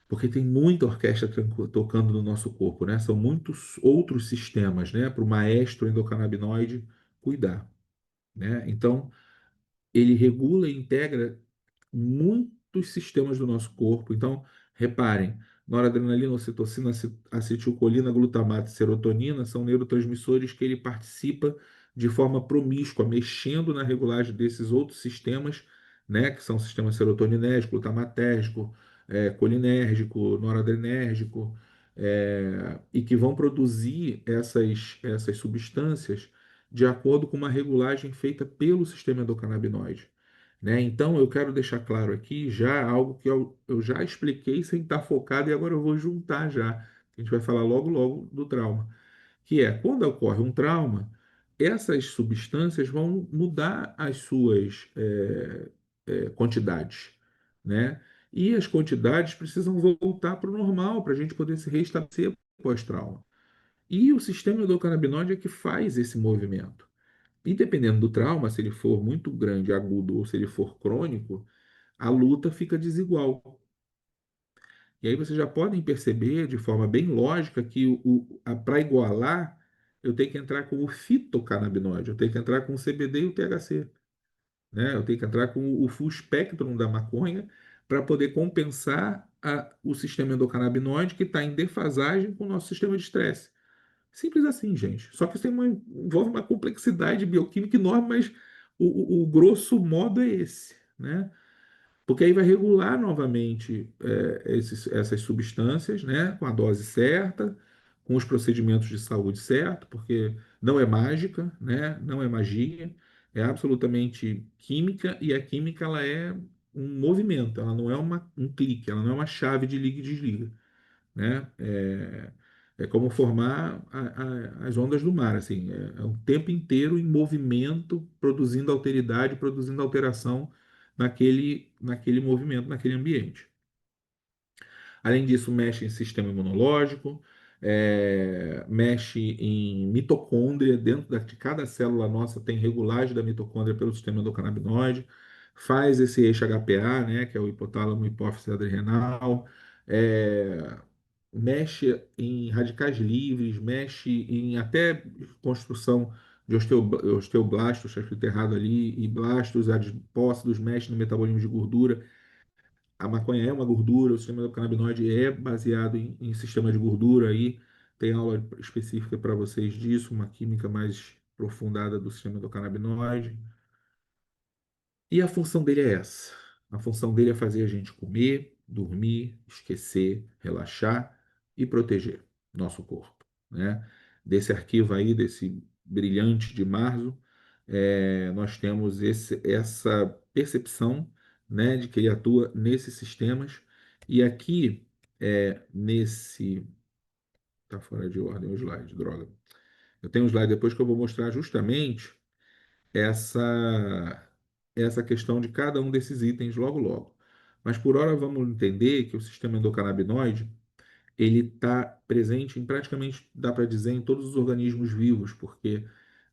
Porque tem muita orquestra tocando no nosso corpo, né? São muitos outros sistemas, né? Para o maestro endocannabinoide cuidar, né? Então, ele regula e integra muitos sistemas do nosso corpo. Então, reparem, noradrenalina, ocitocina, acetilcolina, glutamato e serotonina são neurotransmissores que ele participa de forma promíscua, mexendo na regulagem desses outros sistemas, né, que são sistemas serotoninérgico, glutamatérgico, colinérgico, noradrenérgico, e que vão produzir essas substâncias de acordo com uma regulagem feita pelo sistema endocannabinoide, né? Então, eu quero deixar claro aqui já algo que eu já expliquei sem estar focado e agora eu vou juntar já. A gente vai falar logo, logo do trauma, que é quando ocorre um trauma, essas substâncias vão mudar as suas quantidades, né? E as quantidades precisam voltar para o normal para a gente poder se restabelecer pós-trauma. E o sistema endocannabinoide é que faz esse movimento. E dependendo do trauma, se ele for muito grande, agudo ou se ele for crônico, a luta fica desigual. E aí vocês já podem perceber de forma bem lógica que para igualar, eu tenho que entrar com o fitocannabinoide, eu tenho que entrar com o CBD e o THC, né? Eu tenho que entrar com o full spectrum da maconha para poder compensar o sistema endocannabinoide que está em defasagem com o nosso sistema de estresse. Simples assim, gente. Só que isso envolve uma complexidade bioquímica enorme, mas o grosso modo é esse, né? Porque aí vai regular novamente essas substâncias, né, com a dose certa, com os procedimentos de saúde certo, porque não é mágica, né, não é magia, é absolutamente química e a química ela é um movimento, ela não é um clique, ela não é uma chave de liga e desliga, né? É como formar as ondas do mar, assim, é o tempo inteiro em movimento, produzindo alteridade, produzindo alteração naquele movimento, naquele ambiente. Além disso, mexe em sistema imunológico, mexe em mitocôndria, dentro de cada célula nossa tem regulagem da mitocôndria pelo sistema endocannabinoide, faz esse eixo HPA, né, que é o hipotálamo hipófise adrenal, é, mexe em radicais livres, mexe em até construção de osteoblastos, está escrito errado ali, e blastos, adipócitos, mexe no metabolismo de gordura. A maconha é uma gordura, o sistema endocannabinoide é baseado em sistema de gordura aí. Tem aula específica para vocês disso, uma química mais aprofundada do sistema endocannabinoide. E a função dele é essa. A função dele é fazer a gente comer, dormir, esquecer, relaxar e proteger nosso corpo, né? Desse arquivo aí, desse brilhante de março, nós temos essa percepção, né, de que ele atua nesses sistemas. E aqui, nesse... Tá fora de ordem o slide, droga. Eu tenho um slide depois que eu vou mostrar justamente essa essa questão de cada um desses itens logo logo. Mas por hora vamos entender que o sistema endocannabinoide ele está presente em praticamente, dá para dizer, em todos os organismos vivos, porque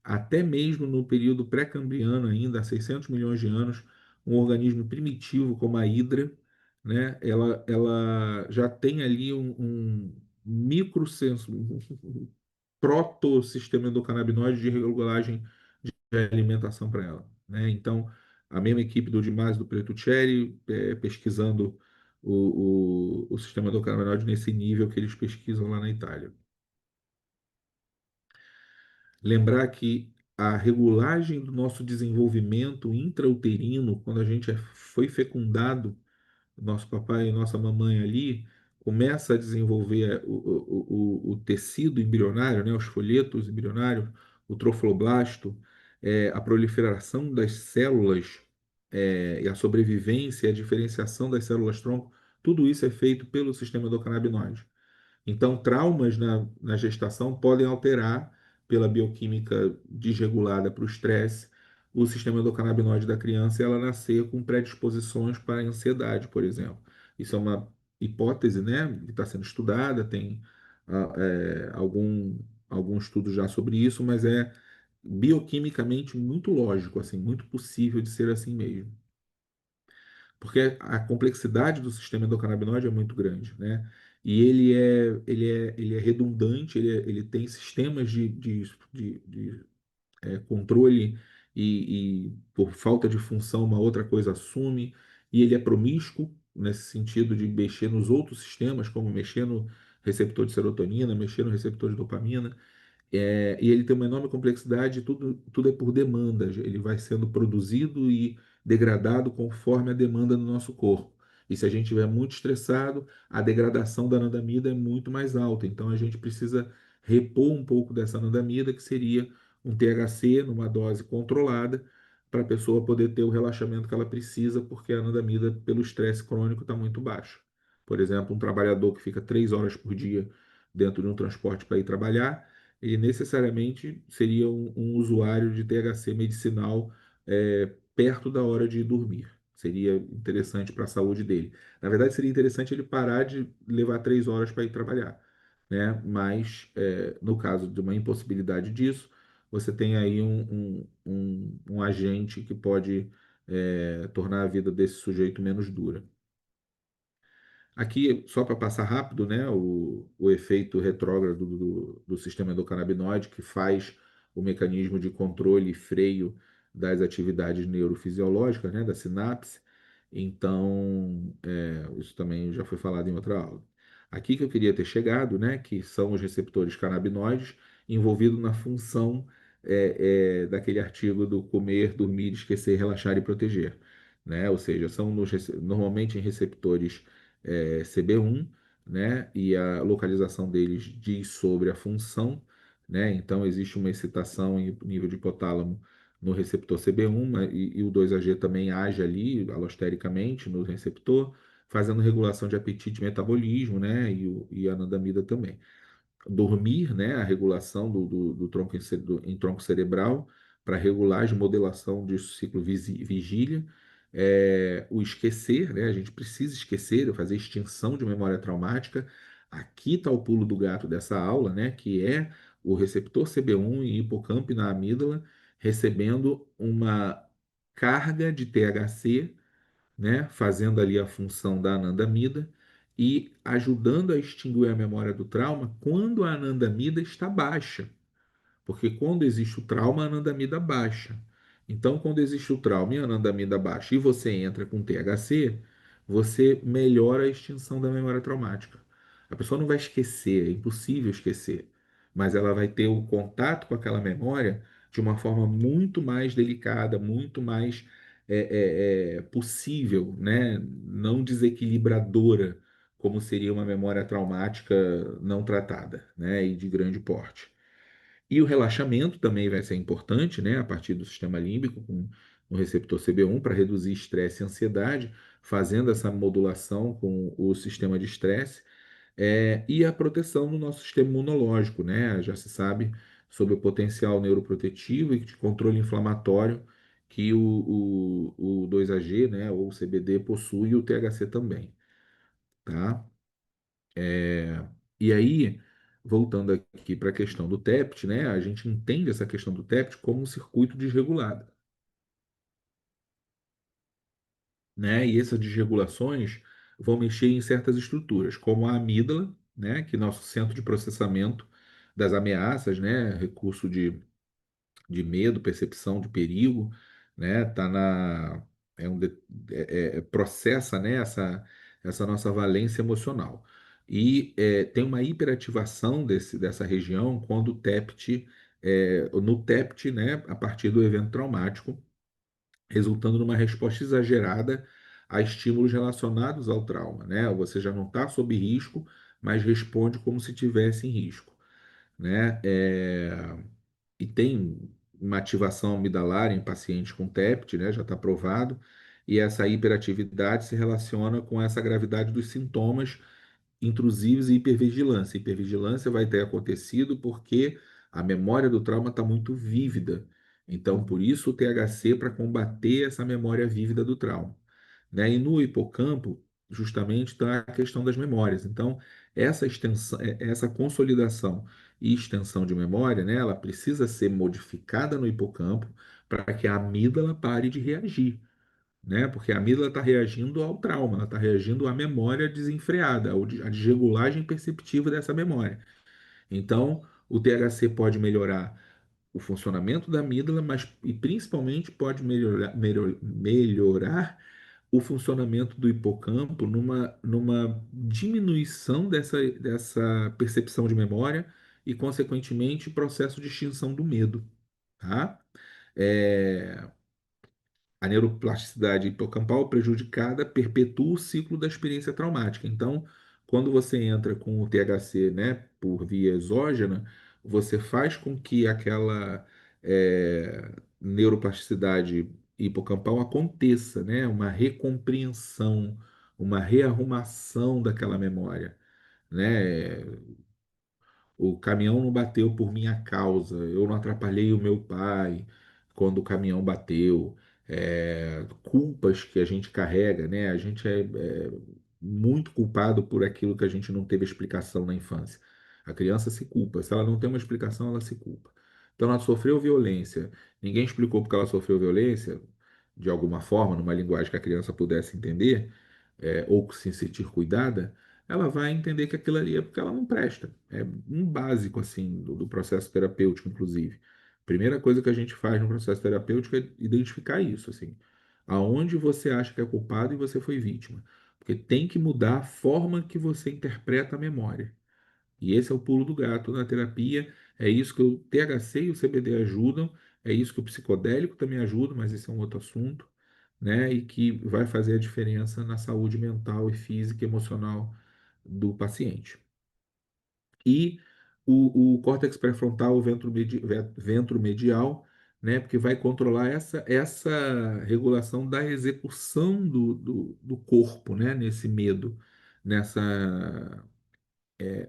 até mesmo no período pré-cambriano ainda, há 600 milhões de anos, um organismo primitivo como a hidra, né, ela já tem ali um microsenso, um proto-sistema endocannabinoide de regulagem de alimentação para ela, né? Então, a mesma equipe do Dimas do Preto Cherry, pesquisando o sistema endocannabinoide nesse nível que eles pesquisam lá na Itália. Lembrar que a regulagem do nosso desenvolvimento intrauterino, quando a gente foi fecundado, nosso papai e nossa mamãe ali, começa a desenvolver o tecido embrionário, né, os folhetos embrionários, o trofoblasto, a proliferação das células, e a sobrevivência, a diferenciação das células-tronco, tudo isso é feito pelo sistema endocannabinoide. Então, traumas na gestação podem alterar, pela bioquímica desregulada para o estresse, o sistema endocannabinoide da criança e ela nascer com predisposições para a ansiedade, por exemplo. Isso é uma hipótese, né, que está sendo estudada, tem algum estudo já sobre isso, mas é bioquimicamente muito lógico, assim, muito possível de ser assim mesmo, porque a complexidade do sistema endocannabinoide é muito grande, né? E ele é redundante, ele tem sistemas de controle e por falta de função uma outra coisa assume, e ele é promíscuo nesse sentido de mexer nos outros sistemas, como mexer no receptor de serotonina, mexer no receptor de dopamina, e ele tem uma enorme complexidade, tudo é por demanda, ele vai sendo produzido e degradado conforme a demanda do nosso corpo. E se a gente estiver muito estressado, a degradação da anandamida é muito mais alta. Então a gente precisa repor um pouco dessa anandamida, que seria um THC numa dose controlada, para a pessoa poder ter o relaxamento que ela precisa, porque a anandamida, pelo estresse crônico, está muito baixa. Por exemplo, um trabalhador que fica 3 horas por dia dentro de um transporte para ir trabalhar, ele necessariamente seria um usuário de THC medicinal perto da hora de dormir. Seria interessante para a saúde dele. Na verdade, seria interessante ele parar de levar 3 horas para ir trabalhar, né? Mas, no caso de uma impossibilidade disso, você tem aí um agente que pode tornar a vida desse sujeito menos dura. Aqui, só para passar rápido, né, o efeito retrógrado do sistema endocannabinoide, que faz o mecanismo de controle e freio das atividades neurofisiológicas, né, da sinapse. Então, isso também já foi falado em outra aula. Aqui que eu queria ter chegado, né, que são os receptores canabinoides envolvidos na função daquele artigo do comer, dormir, esquecer, relaxar e proteger, né? Ou seja, são normalmente em receptores CB1, né? E a localização deles diz sobre a função, né? Então existe uma excitação em nível de hipotálamo no receptor CB1, e o 2AG também age ali alostericamente no receptor, fazendo regulação de apetite e metabolismo, né? E a anandamida também. Dormir, né? A regulação do tronco em tronco cerebral para regulagem, modelação de ciclo vigília. O esquecer, né? A gente precisa esquecer, fazer extinção de memória traumática. Aqui está o pulo do gato dessa aula, né? Que é o receptor CB1 e hipocampo na amígdala recebendo uma carga de THC, né, fazendo ali a função da anandamida e ajudando a extinguir a memória do trauma quando a anandamida está baixa. Porque quando existe o trauma, a anandamida baixa. Então, quando existe o trauma e a anandamida baixa e você entra com THC, você melhora a extinção da memória traumática. A pessoa não vai esquecer, é impossível esquecer, mas ela vai ter o contato com aquela memória de uma forma muito mais delicada, muito mais possível, né? Não desequilibradora, como seria uma memória traumática não tratada, né? E de grande porte. E o relaxamento também vai ser importante, né, a partir do sistema límbico, com o receptor CB1, para reduzir estresse e ansiedade, fazendo essa modulação com o sistema de estresse, e a proteção do nosso sistema imunológico, né? Já se sabe sobre o potencial neuroprotetivo e de controle inflamatório que o 2AG, né, ou o CBD possui e o THC também, tá? E aí, voltando aqui para a questão do TEPT, né, a gente entende essa questão do TEPT como um circuito desregulado, né? E essas desregulações vão mexer em certas estruturas, como a amígdala, né, que é nosso centro de processamento das ameaças, né, recurso de medo, percepção de perigo, né? Tá na é um de- processa, né, essa nossa valência emocional. E tem uma hiperativação dessa região quando o TEPT no TEPT, né, a partir do evento traumático, resultando numa resposta exagerada a estímulos relacionados ao trauma, né? Você já não está sob risco, mas responde como se tivesse em risco, né? E tem uma ativação amidalar em pacientes com TEPT, né? Já está provado. E essa hiperatividade se relaciona com essa gravidade dos sintomas intrusivos e hipervigilância. Hipervigilância vai ter acontecido porque a memória do trauma está muito vívida. Então, por isso o THC para combater essa memória vívida do trauma, né? E no hipocampo, justamente, está a questão das memórias. Então, essa extensão, essa consolidação e extensão de memória, né, ela precisa ser modificada no hipocampo para que a amígdala pare de reagir, né? Porque a amígdala está reagindo ao trauma, ela está reagindo à memória desenfreada, à desregulagem perceptiva dessa memória. Então, o THC pode melhorar o funcionamento da amígdala, mas e principalmente pode melhorar o funcionamento do hipocampo numa diminuição dessa percepção de memória e, consequentemente, processo de extinção do medo, tá? É, a neuroplasticidade hipocampal prejudicada perpetua o ciclo da experiência traumática. Então, quando você entra com o THC, né, por via exógena, você faz com que aquela neuroplasticidade hipocampal aconteça, né, uma recompreensão, uma rearrumação daquela memória, né? O caminhão não bateu por minha causa, eu não atrapalhei o meu pai quando o caminhão bateu. Culpas que a gente carrega, né? A gente é muito culpado por aquilo que a gente não teve explicação na infância. A criança se culpa, se ela não tem uma explicação, ela se culpa. Então ela sofreu violência, ninguém explicou porque ela sofreu violência, de alguma forma, numa linguagem que a criança pudesse entender, ou se sentir cuidada, ela vai entender que aquilo ali é porque ela não presta. É um básico, assim, do processo terapêutico, inclusive. Primeira coisa que a gente faz no processo terapêutico é identificar isso, assim. aonde você acha que é culpado e você foi vítima. Porque tem que mudar a forma que você interpreta a memória. E esse é o pulo do gato na terapia. É isso que o THC e o CBD ajudam, é isso que o psicodélico também ajuda, mas esse é um outro assunto, né? E que vai fazer a diferença na saúde mental e física e emocional do paciente. E o córtex pré-frontal, o ventro medial, né? Porque vai controlar essa regulação da execução do corpo, né? Nesse medo, nessa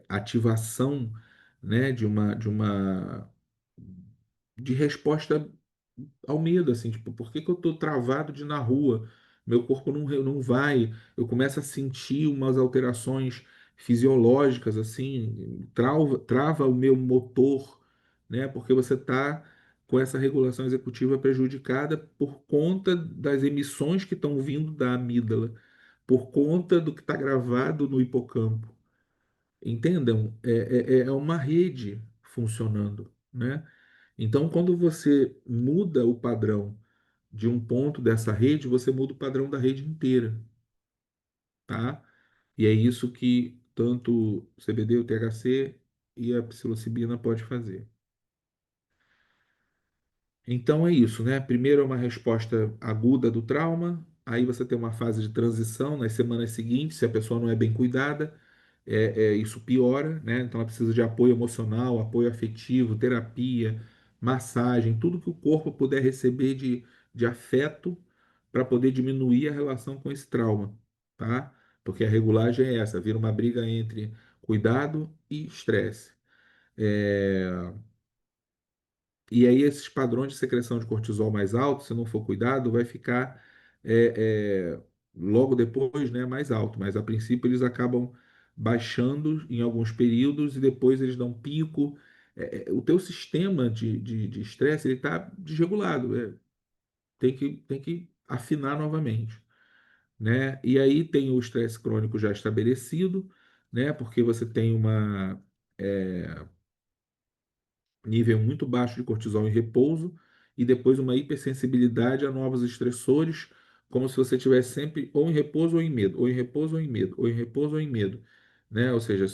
ativação, né, de resposta ao medo, assim, tipo, por que que eu tô travado de ir na rua? Meu corpo não vai, eu começo a sentir umas alterações fisiológicas, assim, trava o meu motor, né, porque você tá com essa regulação executiva prejudicada por conta das emissões que estão vindo da amígdala, por conta do que está gravado no hipocampo. Entendam, é uma rede funcionando, né? Então, quando você muda o padrão de um ponto dessa rede, você muda o padrão da rede inteira, tá? E é isso que tanto o CBD, o THC e a psilocibina pode fazer. Então é isso, né? Primeiro é uma resposta aguda do trauma, aí você tem uma fase de transição nas semanas seguintes, se a pessoa não é bem cuidada, isso piora, né? Então ela precisa de apoio emocional, apoio afetivo, terapia, massagem, tudo que o corpo puder receber de afeto para poder diminuir a relação com esse trauma, tá? Porque a regulagem é essa, vira uma briga entre cuidado e estresse. É, e aí, esses padrões de secreção de cortisol mais altos, se não for cuidado, vai ficar logo depois, né, mais alto. Mas a princípio eles acabam baixando em alguns períodos e depois eles dão um pico. O teu sistema de estresse ele está desregulado. Tem que afinar novamente, né? E aí tem o estresse crônico já estabelecido, né? Porque você tem uma nível muito baixo de cortisol em repouso e depois uma hipersensibilidade a novos estressores, como se você tivesse sempre ou em repouso ou em medo, ou em repouso ou em medo, ou em repouso ou em medo, né? Ou seja,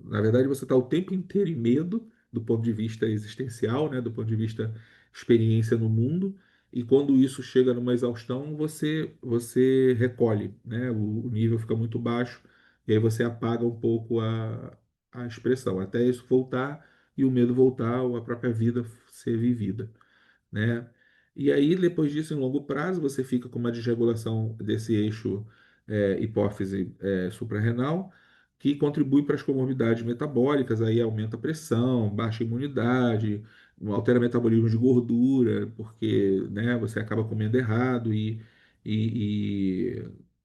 na verdade você está o tempo inteiro em medo do ponto de vista existencial, né? Do ponto de vista experiência no mundo. E quando isso chega numa exaustão, você recolhe, né? O nível fica muito baixo e aí você apaga um pouco a expressão, até isso voltar e o medo voltar ou a própria vida ser vivida, né? E aí, depois disso, em longo prazo, você fica com uma desregulação desse eixo hipófise suprarrenal, que contribui para as comorbidades metabólicas, aí aumenta a pressão, baixa a imunidade, altera o metabolismo de gordura, porque, né, você acaba comendo errado e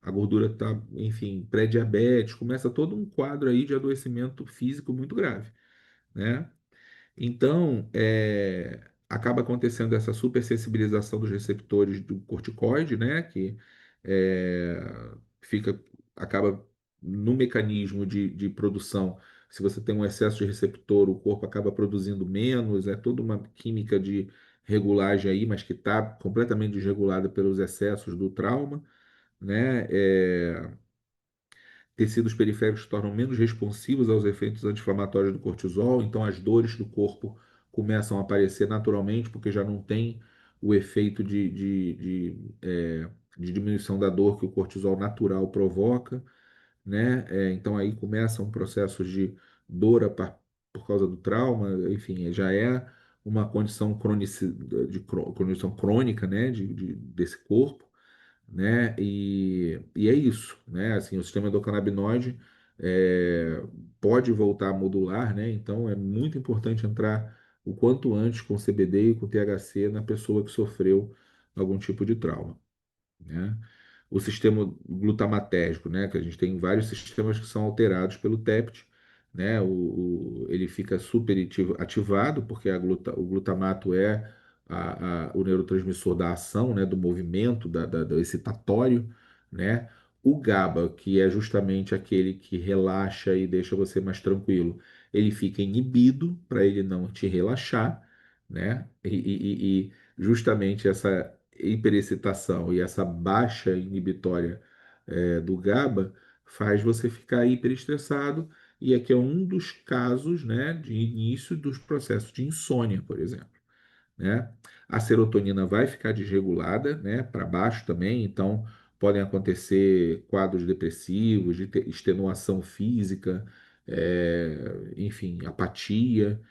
a gordura está, enfim, pré-diabetes, começa todo um quadro aí de adoecimento físico muito grave, né? Então, acaba acontecendo essa supersensibilização dos receptores do corticoide, né, que é, fica, acaba no mecanismo de produção. Se você tem um excesso de receptor, o corpo acaba produzindo menos, é toda uma química de regulagem aí, mas que está completamente desregulada pelos excessos do trauma, né? Tecidos periféricos se tornam menos responsivos aos efeitos anti-inflamatórios do cortisol, então as dores do corpo começam a aparecer naturalmente, porque já não tem o efeito de diminuição da dor que o cortisol natural provoca, né? Então aí começa um processo de dor por causa do trauma, enfim, já é uma condição condição crônica, né? Desse corpo, né? E é isso, né? Assim, o sistema endocannabinoide é, pode voltar a modular, né? Então é muito importante entrar o quanto antes com CBD e com THC na pessoa que sofreu algum tipo de trauma, né? O sistema glutamatérgico, né? Que a gente tem vários sistemas que são alterados pelo TEPT, né? Ele fica super ativado porque o glutamato é o neurotransmissor da ação, né? Do movimento, do excitatório, né? O GABA, que é justamente aquele que relaxa e deixa você mais tranquilo, ele fica inibido para ele não te relaxar, né? E justamente hiperexcitação e essa baixa inibitória do GABA faz você ficar hiperestressado, e aqui é um dos casos, né, de início dos processos de insônia, por exemplo, né? A serotonina vai ficar desregulada, né, para baixo também, então podem acontecer quadros depressivos, de extenuação física, enfim, apatia,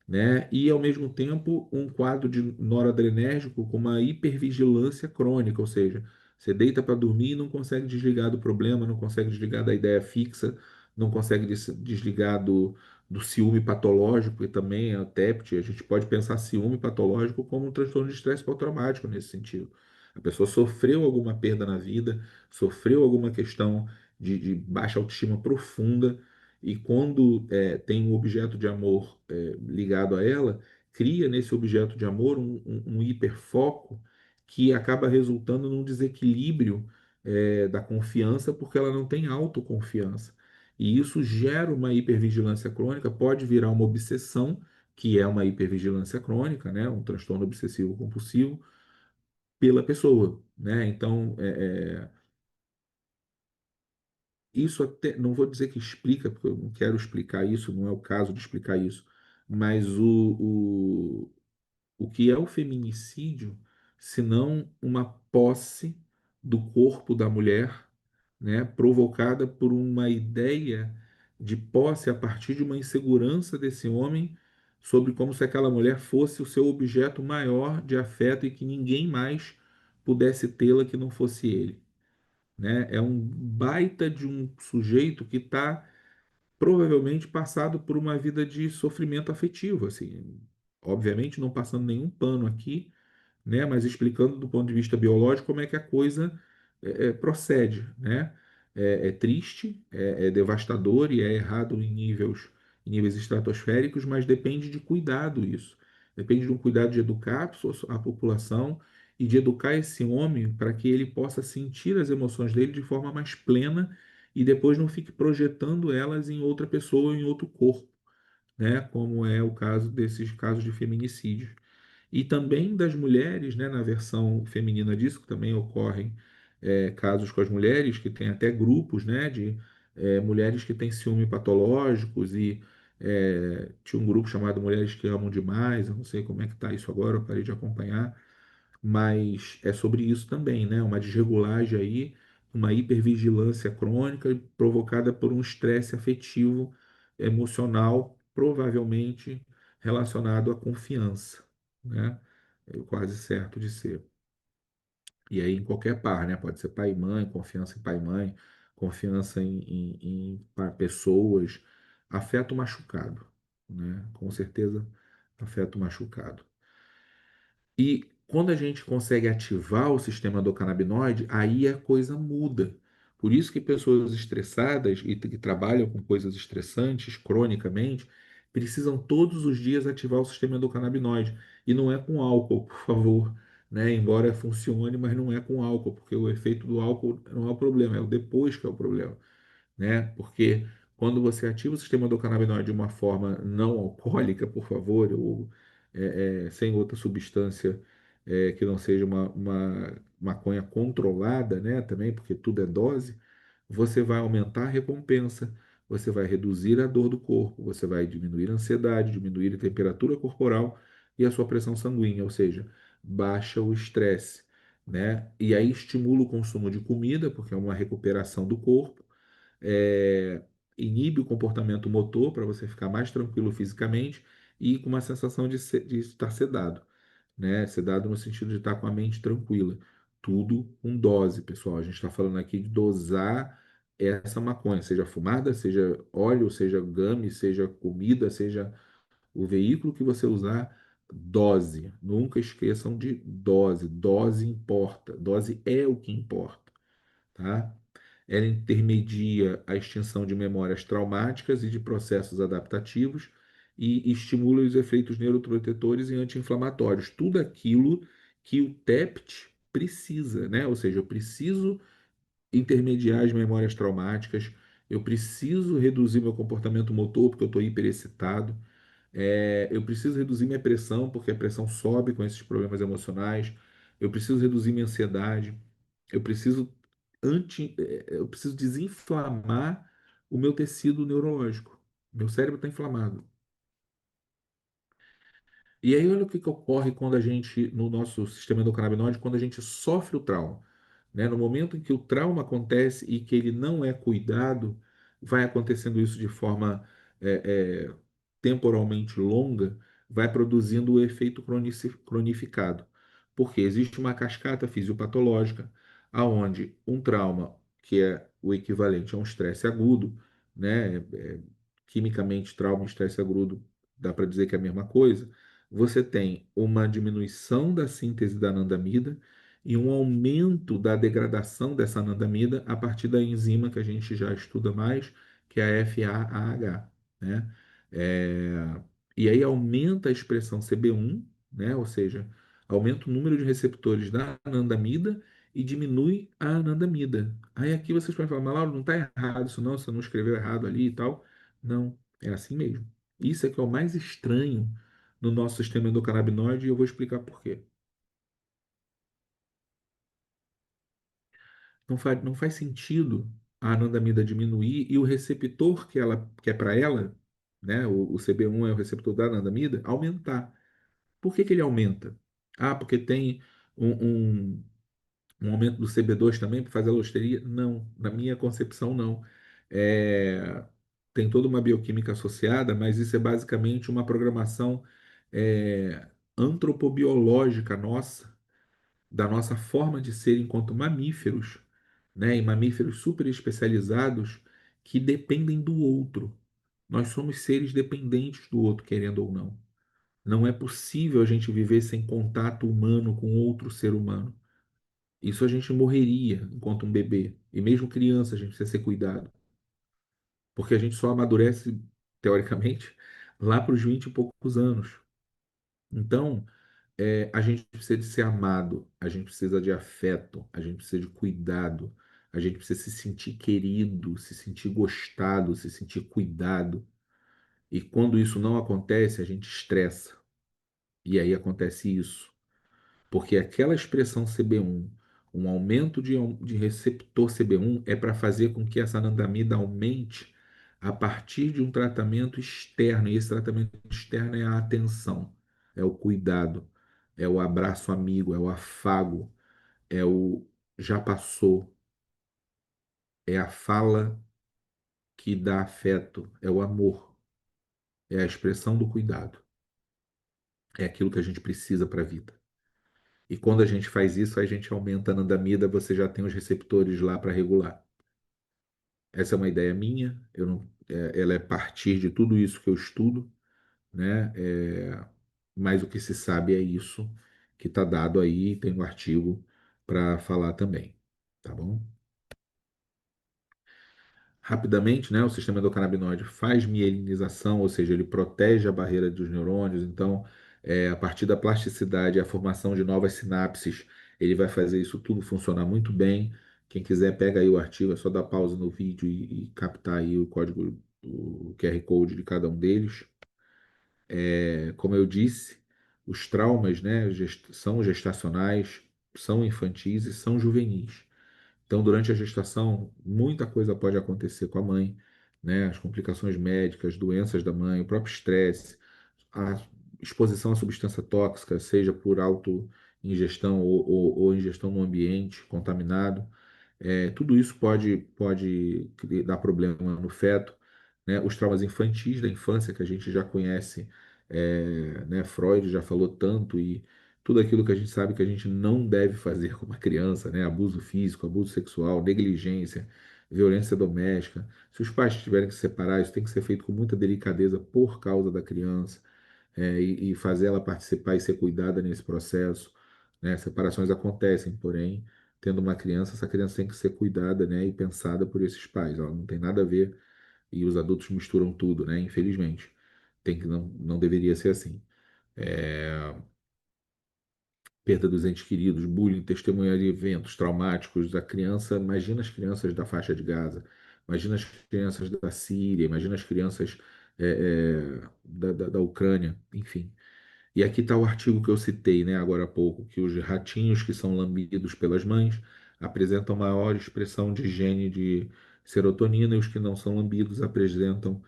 né? E ao mesmo tempo um quadro de noradrenérgico com uma hipervigilância crônica, ou seja, você deita para dormir e não consegue desligar do problema, não consegue desligar da ideia fixa, não consegue desligar do ciúme patológico, e também é o TEPT. A gente pode pensar ciúme patológico como um transtorno de estresse pós-traumático nesse sentido. A pessoa sofreu alguma perda na vida, sofreu alguma questão de baixa autoestima profunda, e quando tem um objeto de amor ligado a ela, cria nesse objeto de amor um hiperfoco que acaba resultando num desequilíbrio da confiança, porque ela não tem autoconfiança. E isso gera uma hipervigilância crônica, pode virar uma obsessão, que é uma hipervigilância crônica, né? Um transtorno obsessivo compulsivo pela pessoa, né? Então, isso até, não vou dizer que explica, porque eu não quero explicar isso, não é o caso de explicar isso, mas o que é o feminicídio, se não uma posse do corpo da mulher, né, provocada por uma ideia de posse a partir de uma insegurança desse homem sobre como se aquela mulher fosse o seu objeto maior de afeto e que ninguém mais pudesse tê-la que não fosse ele, né? É um baita de um sujeito que está provavelmente passado por uma vida de sofrimento afetivo, assim, obviamente não passando nenhum pano aqui, né? Mas explicando do ponto de vista biológico como é que a coisa procede, né? É triste, é devastador e é errado em níveis estratosféricos, mas depende de cuidado isso. Depende de um cuidado de educar a população e de educar esse homem para que ele possa sentir as emoções dele de forma mais plena e depois não fique projetando elas em outra pessoa, em outro corpo, né? Como é o caso desses casos de feminicídio. E também das mulheres, né, na versão feminina disso, que também ocorrem casos com as mulheres, que tem até grupos, né, de mulheres que têm ciúme patológicos, e tinha um grupo chamado Mulheres que Amam Demais, eu não sei como é que está isso agora, eu parei de acompanhar, mas é sobre isso também, né, uma desregulagem aí, uma hipervigilância crônica provocada por um estresse afetivo, emocional, provavelmente relacionado à confiança, né? É quase certo de ser. E aí em qualquer par, né? Pode ser pai e mãe, confiança em pai e mãe, confiança em pessoas, afeto machucado, né? Com certeza, afeto machucado. E quando a gente consegue ativar o sistema endocannabinoide, aí a coisa muda. Por isso que pessoas estressadas e que trabalham com coisas estressantes cronicamente precisam todos os dias ativar o sistema endocannabinoide. E não é com álcool, por favor, né? Embora funcione, mas não é com álcool, porque o efeito do álcool não é o problema, é o depois que é o problema, né? Porque quando você ativa o sistema endocannabinoide de uma forma não alcoólica, por favor, ou sem outra substância que não seja uma maconha controlada, né? Também, porque tudo é dose, você vai aumentar a recompensa, você vai reduzir a dor do corpo, você vai diminuir a ansiedade, diminuir a temperatura corporal e a sua pressão sanguínea, ou seja, baixa o estresse, né? E aí estimula o consumo de comida, porque é uma recuperação do corpo, é, inibe o comportamento motor para você ficar mais tranquilo fisicamente e com uma sensação de estar sedado, né? Sedado no sentido de estar com a mente tranquila. Tudo com dose, pessoal. A gente está falando aqui de dosar essa maconha, seja fumada, seja óleo, seja gummy, seja comida, seja o veículo que você usar, dose. Nunca esqueçam de dose. Dose importa. Dose é o que importa, tá? Ela intermedia a extinção de memórias traumáticas e de processos adaptativos e estimula os efeitos neuroprotetores e anti-inflamatórios. Tudo aquilo que o TEPT precisa, né? Ou seja, eu preciso intermediar as memórias traumáticas, eu preciso reduzir meu comportamento motor porque eu estou hiperexcitado, eu preciso reduzir minha pressão porque a pressão sobe com esses problemas emocionais. eu preciso reduzir minha ansiedade, eu preciso eu preciso desinflamar o meu tecido neurológico. Meu cérebro está inflamado. E aí, olha o que que ocorre quando a gente, no nosso sistema endocannabinoide, quando a gente sofre o trauma, né? No momento em que o trauma acontece e que ele não é cuidado, vai acontecendo isso de forma é, é, temporalmente longa, vai produzindo o efeito cronificado. Porque existe uma cascata fisiopatológica, aonde um trauma, que é o equivalente a um estresse agudo, né? Quimicamente, trauma e estresse agudo, dá para dizer que é a mesma coisa. Você tem uma diminuição da síntese da anandamida e um aumento da degradação dessa anandamida a partir da enzima que a gente já estuda mais, que é a FAAH, né? É, E aí aumenta a expressão CB1, né? Ou seja, aumenta o número de receptores da anandamida e diminui a anandamida. Aí aqui vocês podem falar, mas Lauro, não está errado isso não, você não escreveu errado ali e tal. Não, é assim mesmo. Isso é que é o mais estranho no nosso sistema endocannabinoide e eu vou explicar por quê. Não faz sentido a anandamida diminuir e o receptor que é para ela, né, o CB1 é o receptor da anandamida, aumentar. Por que que ele aumenta? Ah, porque tem um, um, um aumento do CB2 também para fazer alosteria? Não, na minha concepção não. É, tem toda uma bioquímica associada, mas isso é basicamente uma programação antropobiológica nossa da nossa forma de ser enquanto mamíferos, né, e mamíferos super especializados que dependem do outro. Nós somos seres dependentes do outro, querendo ou não. Não é possível a gente viver sem contato humano com outro ser humano. Isso a gente morreria enquanto um bebê. E mesmo criança a gente precisa ser cuidado. Porque a gente só amadurece, teoricamente, lá para os 20 e poucos anos. Então, a gente precisa de ser amado, a gente precisa de afeto, a gente precisa de cuidado, a gente precisa se sentir querido, se sentir gostado, se sentir cuidado. E quando isso não acontece, a gente estressa. E aí acontece isso. Porque aquela expressão CB1, um aumento de receptor CB1, é para fazer com que essa anandamida aumente a partir de um tratamento externo. E esse tratamento externo é a atenção, é o cuidado, é o abraço amigo, é o afago, é o já passou, é a fala que dá afeto, é o amor, é a expressão do cuidado. É aquilo que a gente precisa para a vida. E quando a gente faz isso, a gente aumenta a anandamida, você já tem os receptores lá para regular. Essa é uma ideia minha, eu não, ela é a partir de tudo isso que eu estudo, né? Mas o que se sabe é isso que está dado aí, tem um artigo para falar também, tá bom? Rapidamente, né, o sistema endocannabinoide faz mielinização, ou seja, ele protege a barreira dos neurônios. Então, a partir da plasticidade e a formação de novas sinapses, ele vai fazer isso tudo funcionar muito bem. Quem quiser, pega aí o artigo, é só dar pausa no vídeo e captar aí o código, o QR Code de cada um deles. Como eu disse, os traumas, né, são gestacionais, são infantis e são juvenis. Então, durante a gestação, muita coisa pode acontecer com a mãe, né? As complicações médicas, doenças da mãe, o próprio estresse, a exposição a substância tóxica, seja por auto-ingestão ou ingestão no ambiente contaminado. Tudo isso pode dar problema no feto, né? Os traumas infantis da infância, que a gente já conhece, né? Freud já falou tanto e tudo aquilo que a gente sabe que a gente não deve fazer com uma criança, né? Abuso físico, abuso sexual, negligência, violência doméstica. Se os pais tiverem que se separar, isso tem que ser feito com muita delicadeza por causa da criança, e fazer ela participar e ser cuidada nesse processo, né? Separações acontecem, porém, tendo uma criança, essa criança tem que ser cuidada, né? E pensada por esses pais. Ela não tem nada a ver e os adultos misturam tudo, né? Infelizmente, não deveria ser assim. É, perda dos entes queridos, bullying, testemunhar de eventos traumáticos da criança. Imagina as crianças da faixa de Gaza, imagina as crianças da Síria, imagina as crianças da Ucrânia, enfim. E aqui está o artigo que eu citei, né, agora há pouco, que os ratinhos que são lambidos pelas mães apresentam maior expressão de gene de serotonina e os que não são lambidos apresentam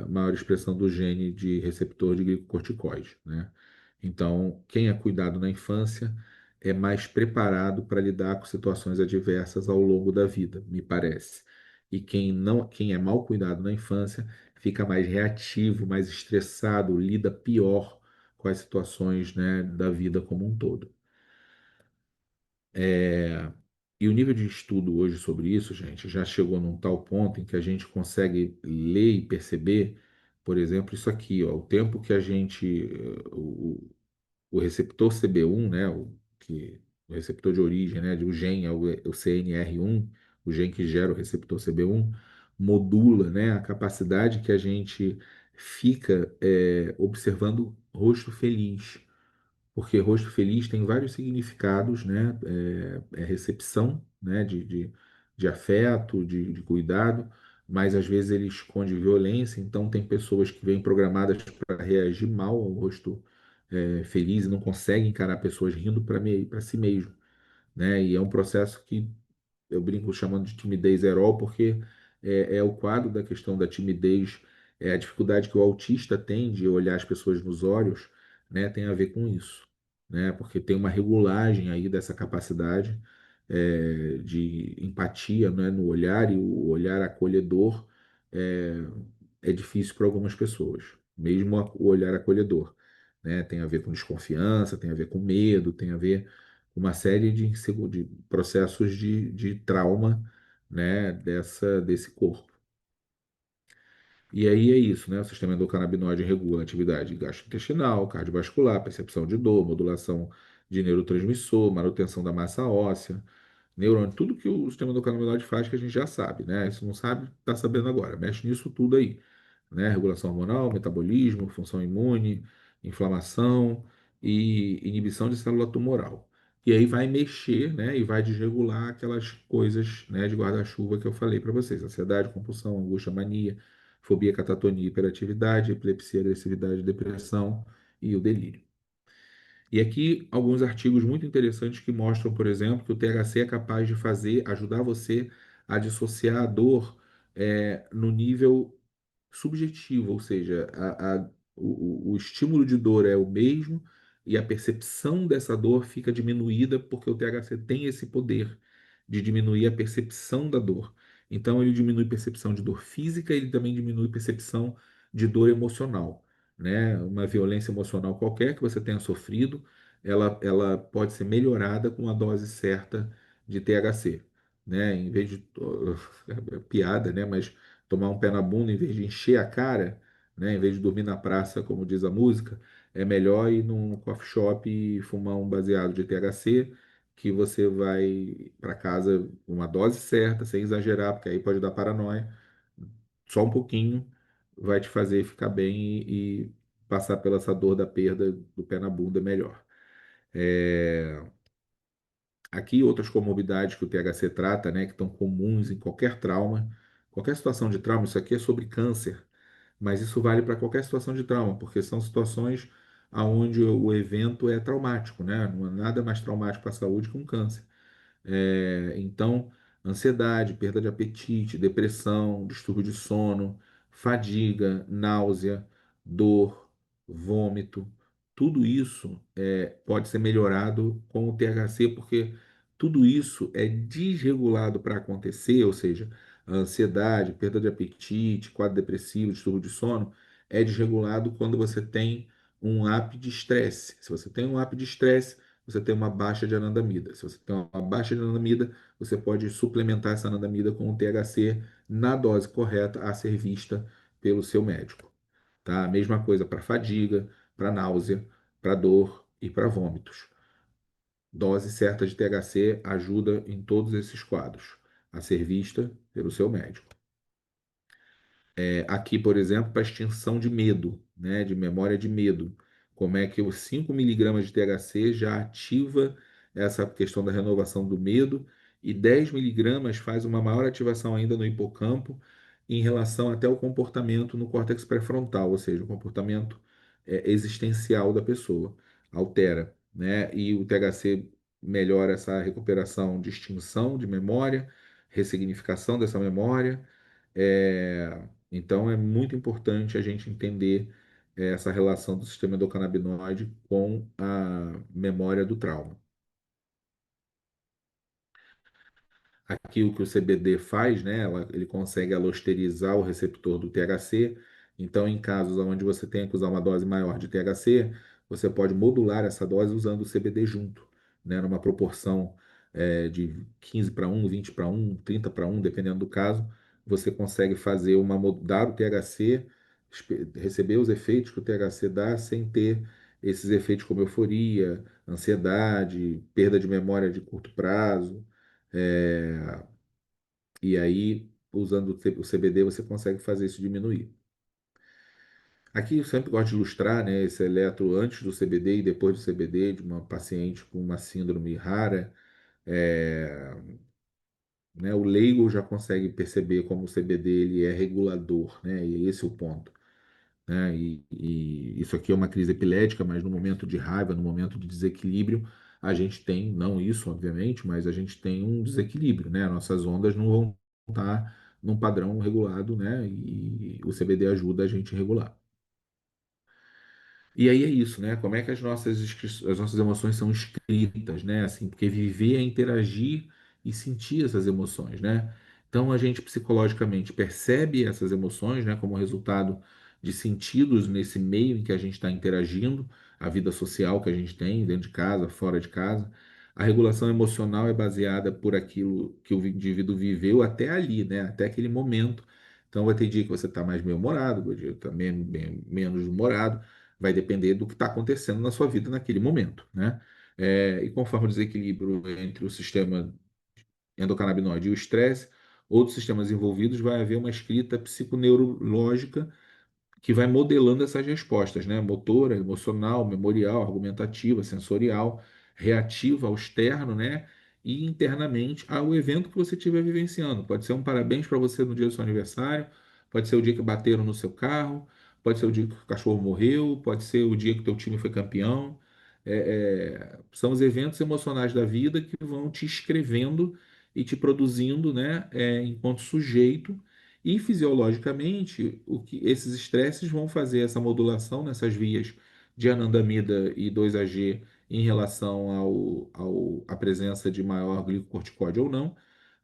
maior expressão do gene de receptor de glicocorticoide, né? Então, quem é cuidado na infância é mais preparado para lidar com situações adversas ao longo da vida, me parece. E quem não, quem é mal cuidado na infância fica mais reativo, mais estressado, lida pior com as situações, né, da vida como um todo. E o nível de estudo hoje sobre isso, gente, já chegou num tal ponto em que a gente consegue ler e perceber, por exemplo, isso aqui, ó, o tempo que a gente, o receptor CB1, né, o receptor de origem, né, o gene, o CNR1, o gene que gera o receptor CB1, modula, né, a capacidade que a gente fica observando rosto feliz. Porque rosto feliz tem vários significados, né? É recepção, né? De afeto, de cuidado, mas às vezes ele esconde violência. Então, tem pessoas que vêm programadas para reagir mal ao rosto feliz e não conseguem encarar pessoas rindo para si mesmo, né? E é um processo que eu brinco chamando de timidez herol, porque é o quadro da questão da timidez, é a dificuldade que o autista tem de olhar as pessoas nos olhos, né, tem a ver com isso, né, porque tem uma regulagem aí dessa capacidade de empatia, né, no olhar, e o olhar acolhedor é, é difícil para algumas pessoas, mesmo o olhar acolhedor, né, tem a ver com desconfiança, tem a ver com medo, tem a ver uma série de processos de trauma, né, desse corpo. E aí é isso, né? O sistema endocannabinoide regula a atividade gastrointestinal, cardiovascular, percepção de dor, modulação de neurotransmissor, manutenção da massa óssea, neurônio, tudo que o sistema endocannabinoide faz que a gente já sabe, né? Se não sabe, tá sabendo agora. Mexe nisso tudo aí, né? Regulação hormonal, metabolismo, função imune, inflamação e inibição de célula tumoral. E aí vai mexer, né? E vai desregular aquelas coisas, né? De guarda-chuva que eu falei para vocês: ansiedade, compulsão, angústia, mania, fobia, catatonia, hiperatividade, epilepsia, agressividade, depressão e o delírio. E aqui alguns artigos muito interessantes que mostram, por exemplo, que o THC é capaz de ajudar você a dissociar a dor no nível subjetivo, ou seja, o estímulo de dor é o mesmo e a percepção dessa dor fica diminuída porque o THC tem esse poder de diminuir a percepção da dor. Então, ele diminui percepção de dor física, ele também diminui percepção de dor emocional, né? Uma violência emocional qualquer que você tenha sofrido, ela pode ser melhorada com a dose certa de THC, né? Em vez de piada, né? Mas tomar um pé na bunda em vez de encher a cara, né? Em vez de dormir na praça, como diz a música, é melhor ir num coffee shop e fumar um baseado de THC, que você vai para casa uma dose certa, sem exagerar, porque aí pode dar paranoia. Só um pouquinho vai te fazer ficar bem e passar pela essa dor da perda do pé na bunda melhor. É, Aqui, outras comorbidades que o THC trata, né, que estão comuns em qualquer trauma, qualquer situação de trauma, isso aqui é sobre câncer, mas isso vale para qualquer situação de trauma, porque são situações onde o evento é traumático, né? Não há nada mais traumático para a saúde que um câncer. Então, ansiedade, perda de apetite, depressão, distúrbio de sono, fadiga, náusea, dor, vômito, tudo isso pode ser melhorado com o THC, porque tudo isso é desregulado para acontecer, ou seja, a ansiedade, perda de apetite, quadro depressivo, distúrbio de sono, é desregulado quando você tem um app de estresse. Se você tem um app de estresse, você tem uma baixa de anandamida. Se você tem uma baixa de anandamida, você pode suplementar essa anandamida com o THC na dose correta a ser vista pelo seu médico. Tá? Mesma coisa para fadiga, para náusea, para dor e para vômitos. Dose certa de THC ajuda em todos esses quadros a ser vista pelo seu médico. Aqui, por exemplo, para extinção de medo, né, de memória de medo. Como é que os 5 miligramas de THC já ativa essa questão da renovação do medo e 10 miligramas faz uma maior ativação ainda no hipocampo em relação até ao comportamento no córtex pré-frontal, ou seja, o comportamento existencial da pessoa, altera, né? E o THC melhora essa recuperação de extinção de memória, ressignificação dessa memória. Então é muito importante a gente entender essa relação do sistema endocannabinoide com a memória do trauma. Aqui o que o CBD faz, né, ele consegue alosterizar o receptor do THC. Então, em casos onde você tenha que usar uma dose maior de THC, você pode modular essa dose usando o CBD junto, né, numa proporção de 15 para 1, 20 para 1, 30 para 1, dependendo do caso. Você consegue fazer dar o THC, receber os efeitos que o THC dá sem ter esses efeitos como euforia, ansiedade, perda de memória de curto prazo. É, e aí, usando o CBD, você consegue fazer isso diminuir. Aqui eu sempre gosto de ilustrar, né, esse eletro antes do CBD e depois do CBD de uma paciente com uma síndrome rara. É, né, o leigo já consegue perceber como o CBD ele é regulador, né, e esse é o ponto. Né? E isso aqui é uma crise epilética, mas no momento de raiva, no momento de desequilíbrio, a gente tem, não isso, obviamente, mas a gente tem um desequilíbrio, né? Nossas ondas não vão estar num padrão regulado, né? E o CBD ajuda a gente a regular. E aí é isso, né? Como é que as nossas emoções são escritas, né? Assim, porque viver é interagir e sentir essas emoções, né? Então a gente psicologicamente percebe essas emoções, né, como resultado de sentidos nesse meio em que a gente está interagindo, a vida social que a gente tem dentro de casa, fora de casa. A regulação emocional é baseada por aquilo que o indivíduo viveu até ali, né? Até aquele momento. Então vai ter dia que você está mais bem-humorado, vai ter dia que está menos humorado, vai depender do que está acontecendo na sua vida naquele momento, né? E conforme o desequilíbrio entre o sistema endocannabinoide e o estresse, outros sistemas envolvidos, vai haver uma escrita psiconeurológica que vai modelando essas respostas, né? Motora, emocional, memorial, argumentativa, sensorial, reativa ao externo, né? E internamente ao evento que você estiver vivenciando. Pode ser um parabéns para você no dia do seu aniversário, pode ser o dia que bateram no seu carro, pode ser o dia que o cachorro morreu, pode ser o dia que o teu time foi campeão. São os eventos emocionais da vida que vão te escrevendo e te produzindo, né? Enquanto sujeito e fisiologicamente, o que esses estresses vão fazer essa modulação nessas vias de anandamida e 2-AG em relação à presença de maior glicocorticóide ou não,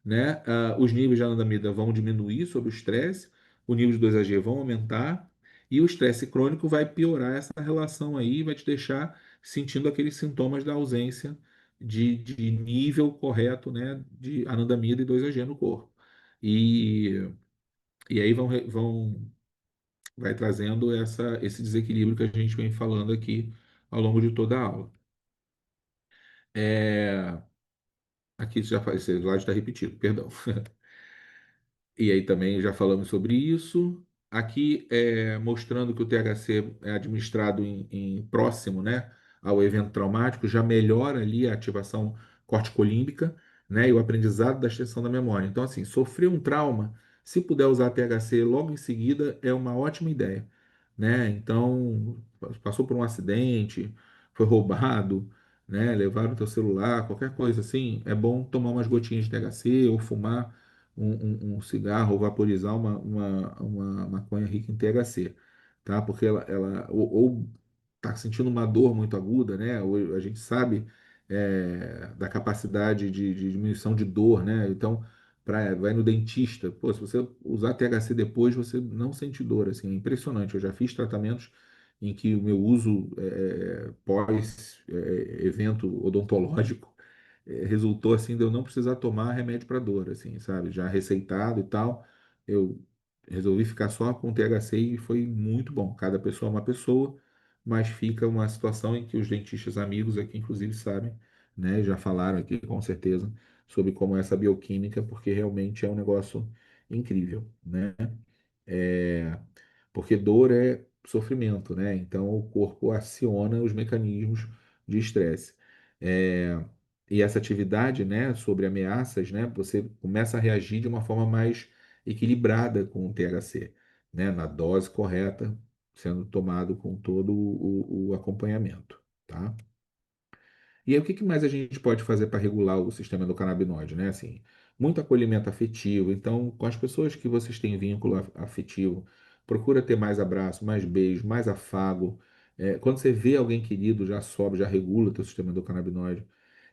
né? Os níveis de anandamida vão diminuir sob o estresse, o nível de 2-AG vão aumentar e o estresse crônico vai piorar essa relação aí, vai te deixar sentindo aqueles sintomas da ausência de nível correto, né, de anandamida e 2-AG no corpo. E aí vai trazendo esse desequilíbrio que a gente vem falando aqui ao longo de toda a aula. É, aqui já esse slide está repetido, perdão. E aí também já falamos sobre isso. Aqui mostrando que o THC é administrado em próximo, né, ao evento traumático, já melhora ali a ativação corticolímbica, né, e o aprendizado da extensão da memória. Então, assim, sofrer um trauma, se puder usar THC logo em seguida, é uma ótima ideia, né? Então, passou por um acidente, foi roubado, né, levaram o teu celular, qualquer coisa assim, é bom tomar umas gotinhas de THC ou fumar um cigarro ou vaporizar uma maconha rica em THC, tá? Porque ela ou tá sentindo uma dor muito aguda, né? Ou a gente sabe da capacidade de diminuição de dor, né? Então, vai no dentista, pô, se você usar THC depois, você não sente dor, assim, é impressionante. Eu já fiz tratamentos em que o meu uso pós evento odontológico resultou assim de eu não precisar tomar remédio para dor, assim, sabe? Já receitado e tal, eu resolvi ficar só com THC e foi muito bom. Cada pessoa é uma pessoa, mas fica uma situação em que os dentistas amigos aqui, inclusive, sabem, né? Já falaram aqui com certeza sobre como é essa bioquímica, porque realmente é um negócio incrível, né? É, porque dor é sofrimento, né? Então o corpo aciona os mecanismos de estresse. É, e essa atividade, né, sobre ameaças, né, você começa a reagir de uma forma mais equilibrada com o THC, né, na dose correta. sendo tomado com todo o acompanhamento, tá? E aí, o que que mais a gente pode fazer para regular o sistema endocannabinoide, né? Assim, muito acolhimento afetivo. Então, com as pessoas que vocês têm vínculo afetivo, procura ter mais abraço, mais beijo, mais afago. Quando você vê alguém querido, já sobe, já regula o teu sistema endocannabinoide.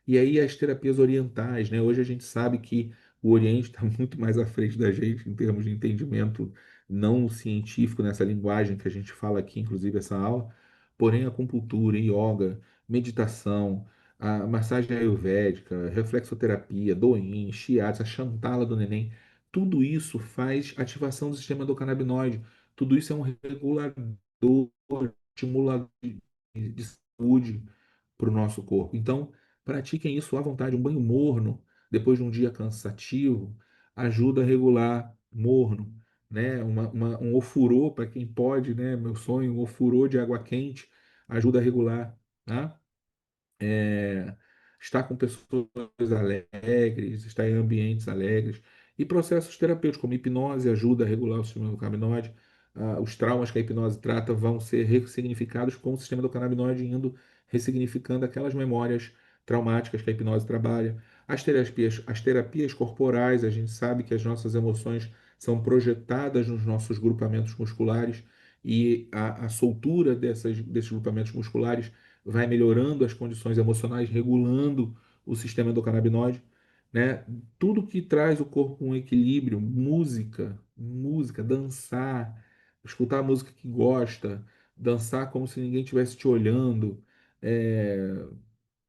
E aí, as terapias orientais, né? Hoje a gente sabe que o Oriente está muito mais à frente da gente em termos de entendimento não científico nessa linguagem que a gente fala aqui, inclusive essa aula. Porém, a acupuntura, yoga, meditação, a massagem ayurvédica, reflexoterapia, Doin, shiatsu, a Shantala do neném, tudo isso faz ativação do sistema endocannabinoide. Tudo isso é um regulador, estimulador de saúde para o nosso corpo. Então, pratiquem isso à vontade. Um banho morno, depois de um dia cansativo, ajuda a regular morno, né? Um ofurô, para quem pode, né? Meu sonho, um ofurô de água quente ajuda a regular, tá? é, Estar com pessoas alegres, estar em ambientes alegres. E processos terapêuticos, como hipnose, ajuda a regular o sistema endocannabinoide. Os traumas que a hipnose trata vão ser ressignificados com o sistema endocannabinoide indo ressignificando aquelas memórias traumáticas que a hipnose trabalha. As terapias corporais, a gente sabe que as nossas emoções são projetadas nos nossos grupamentos musculares e a soltura desses grupamentos musculares vai melhorando as condições emocionais, regulando o sistema endocannabinoide, né? Tudo que traz o corpo um equilíbrio, música, dançar, escutar a música que gosta, dançar como se ninguém estivesse te olhando, é,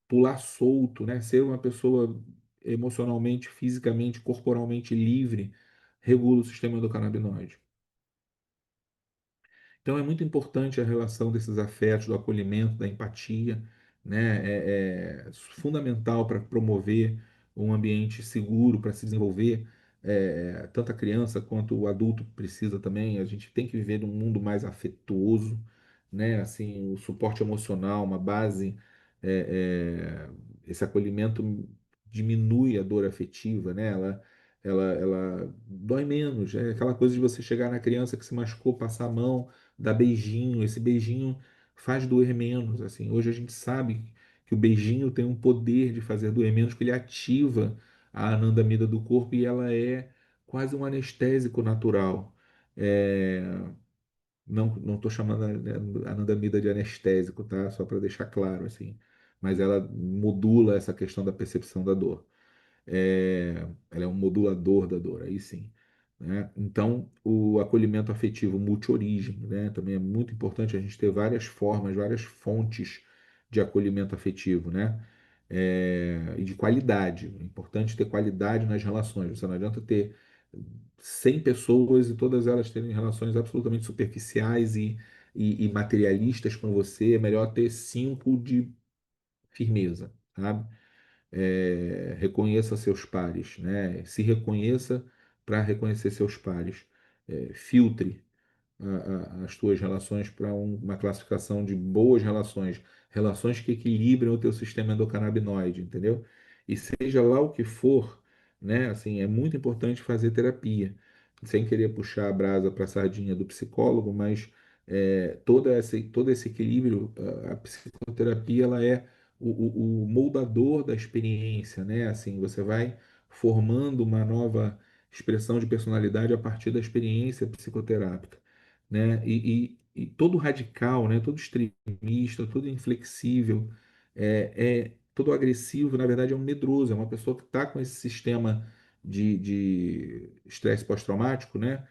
pular solto, né? Ser uma pessoa emocionalmente, fisicamente, corporalmente livre, regula o sistema endocannabinoide. Então é muito importante a relação desses afetos, do acolhimento, da empatia, né? É fundamental para promover um ambiente seguro para se desenvolver. Tanto a criança quanto o adulto precisa também. A gente tem que viver num mundo mais afetuoso, né? Assim, o suporte emocional, uma base, esse acolhimento diminui a dor afetiva, né? Ela dói menos. É aquela coisa de você chegar na criança que se machucou, passar a mão, dar beijinho. Esse beijinho faz doer menos. Assim, hoje a gente sabe que o beijinho tem um poder de fazer doer menos, porque ele ativa a anandamida do corpo e ela é quase um anestésico natural. É, não estou chamando a anandamida de anestésico, tá? Só para deixar claro, assim. Mas ela modula essa questão da percepção da dor. Ela é um modulador da dor, aí sim. Né? Então, o acolhimento afetivo multi-origem, né? Também é muito importante a gente ter várias formas, várias fontes de acolhimento afetivo, né? E de qualidade. É importante ter qualidade nas relações. Você não adianta ter 100 pessoas e todas elas terem relações absolutamente superficiais e materialistas com você. É melhor ter 5 de firmeza, sabe? Reconheça seus pares, né? Se reconheça para reconhecer seus pares. Filtre as tuas relações para uma classificação de boas relações, relações que equilibram o teu sistema endocannabinoide, entendeu? E seja lá o que for, né? Assim, é muito importante fazer terapia, sem querer puxar a brasa para a sardinha do psicólogo, mas todo esse equilíbrio, a psicoterapia, ela é o moldador da experiência, né? Assim, você vai formando uma nova expressão de personalidade a partir da experiência psicoterápica, né? E todo radical, né? Todo extremista, todo inflexível, todo agressivo, na verdade é um medroso, é uma pessoa que está com esse sistema de estresse pós-traumático, né?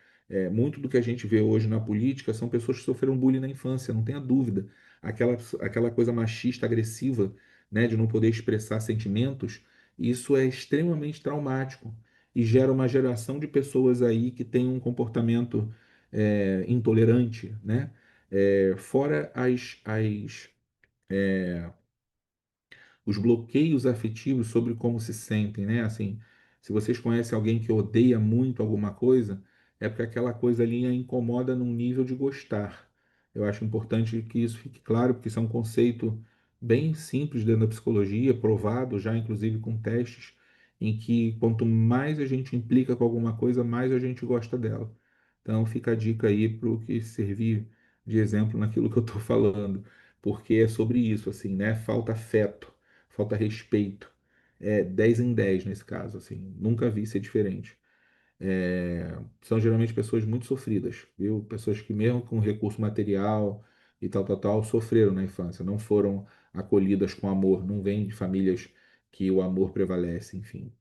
Muito do que a gente vê hoje na política são pessoas que sofreram bullying na infância, não tenha dúvida. Aquela coisa machista, agressiva, né? De não poder expressar sentimentos, isso é extremamente traumático e gera uma geração de pessoas aí que tem um comportamento intolerante, né? Fora os bloqueios afetivos sobre como se sentem, né? Assim, se vocês conhecem alguém que odeia muito alguma coisa, é porque aquela coisa ali a incomoda num nível de gostar. Eu acho importante que isso fique claro, porque isso é um conceito bem simples dentro da psicologia, provado já inclusive com testes, em que quanto mais a gente implica com alguma coisa, mais a gente gosta dela. Então fica a dica aí para o que servir de exemplo naquilo que eu estou falando, porque é sobre isso, assim, né? Falta afeto, falta respeito. É 10 em 10 nesse caso, assim, nunca vi ser diferente. São geralmente pessoas muito sofridas, viu? Pessoas que mesmo com recurso material e tal, tal, tal, sofreram na infância, não foram acolhidas com amor, não vêm de famílias que o amor prevalece, enfim.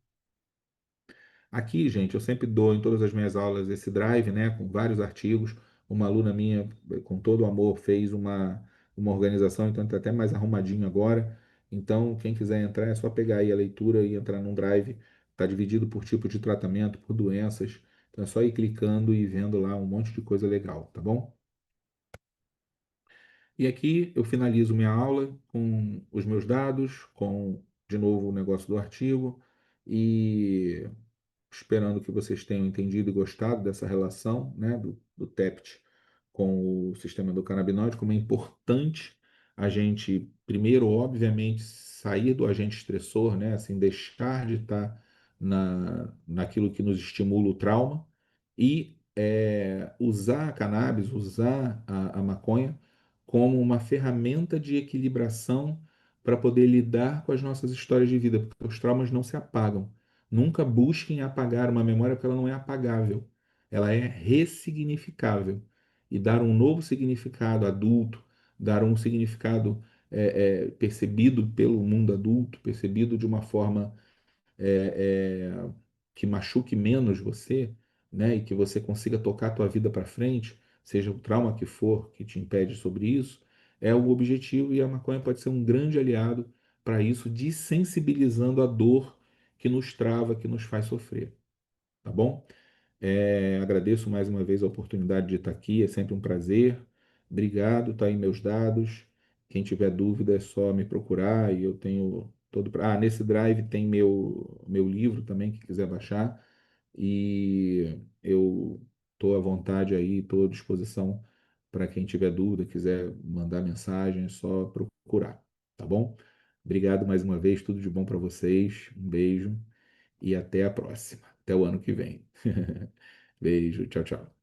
Aqui, gente, eu sempre dou em todas as minhas aulas esse drive, né, com vários artigos. Uma aluna minha, com todo o amor, fez uma organização, então está até mais arrumadinho agora. Então, quem quiser entrar, é só pegar aí a leitura e entrar num drive. Está dividido por tipo de tratamento, por doenças. Então, é só ir clicando e vendo lá um monte de coisa legal, tá bom? E aqui eu finalizo minha aula com os meus dados, com, de novo, o negócio do artigo. E esperando que vocês tenham entendido e gostado dessa relação, né, do TEPT com o sistema endocannabinoide, como é importante a gente, primeiro, obviamente, sair do agente estressor, né, assim, deixar de estar naquilo que nos estimula o trauma e usar a cannabis, usar a maconha como uma ferramenta de equilibração para poder lidar com as nossas histórias de vida, porque os traumas não se apagam. Nunca busquem apagar uma memória porque ela não é apagável. Ela é ressignificável. E dar um novo significado adulto, dar um significado percebido pelo mundo adulto, percebido de uma forma que machuque menos você, né, e que você consiga tocar a tua vida para frente, seja o trauma que for que te impede sobre isso, é o objetivo e a maconha pode ser um grande aliado para isso, desensibilizando a dor que nos trava, que nos faz sofrer, tá bom? Agradeço mais uma vez a oportunidade de estar aqui, é sempre um prazer. Obrigado, tá aí meus dados. Quem tiver dúvida é só me procurar e eu tenho todo. Nesse drive tem meu livro também, que quiser baixar. E eu estou à vontade aí, estou à disposição para quem tiver dúvida, quiser mandar mensagem, é só procurar, tá bom? Obrigado mais uma vez, tudo de bom para vocês. Um beijo e até a próxima. Até o ano que vem. Beijo, tchau, tchau.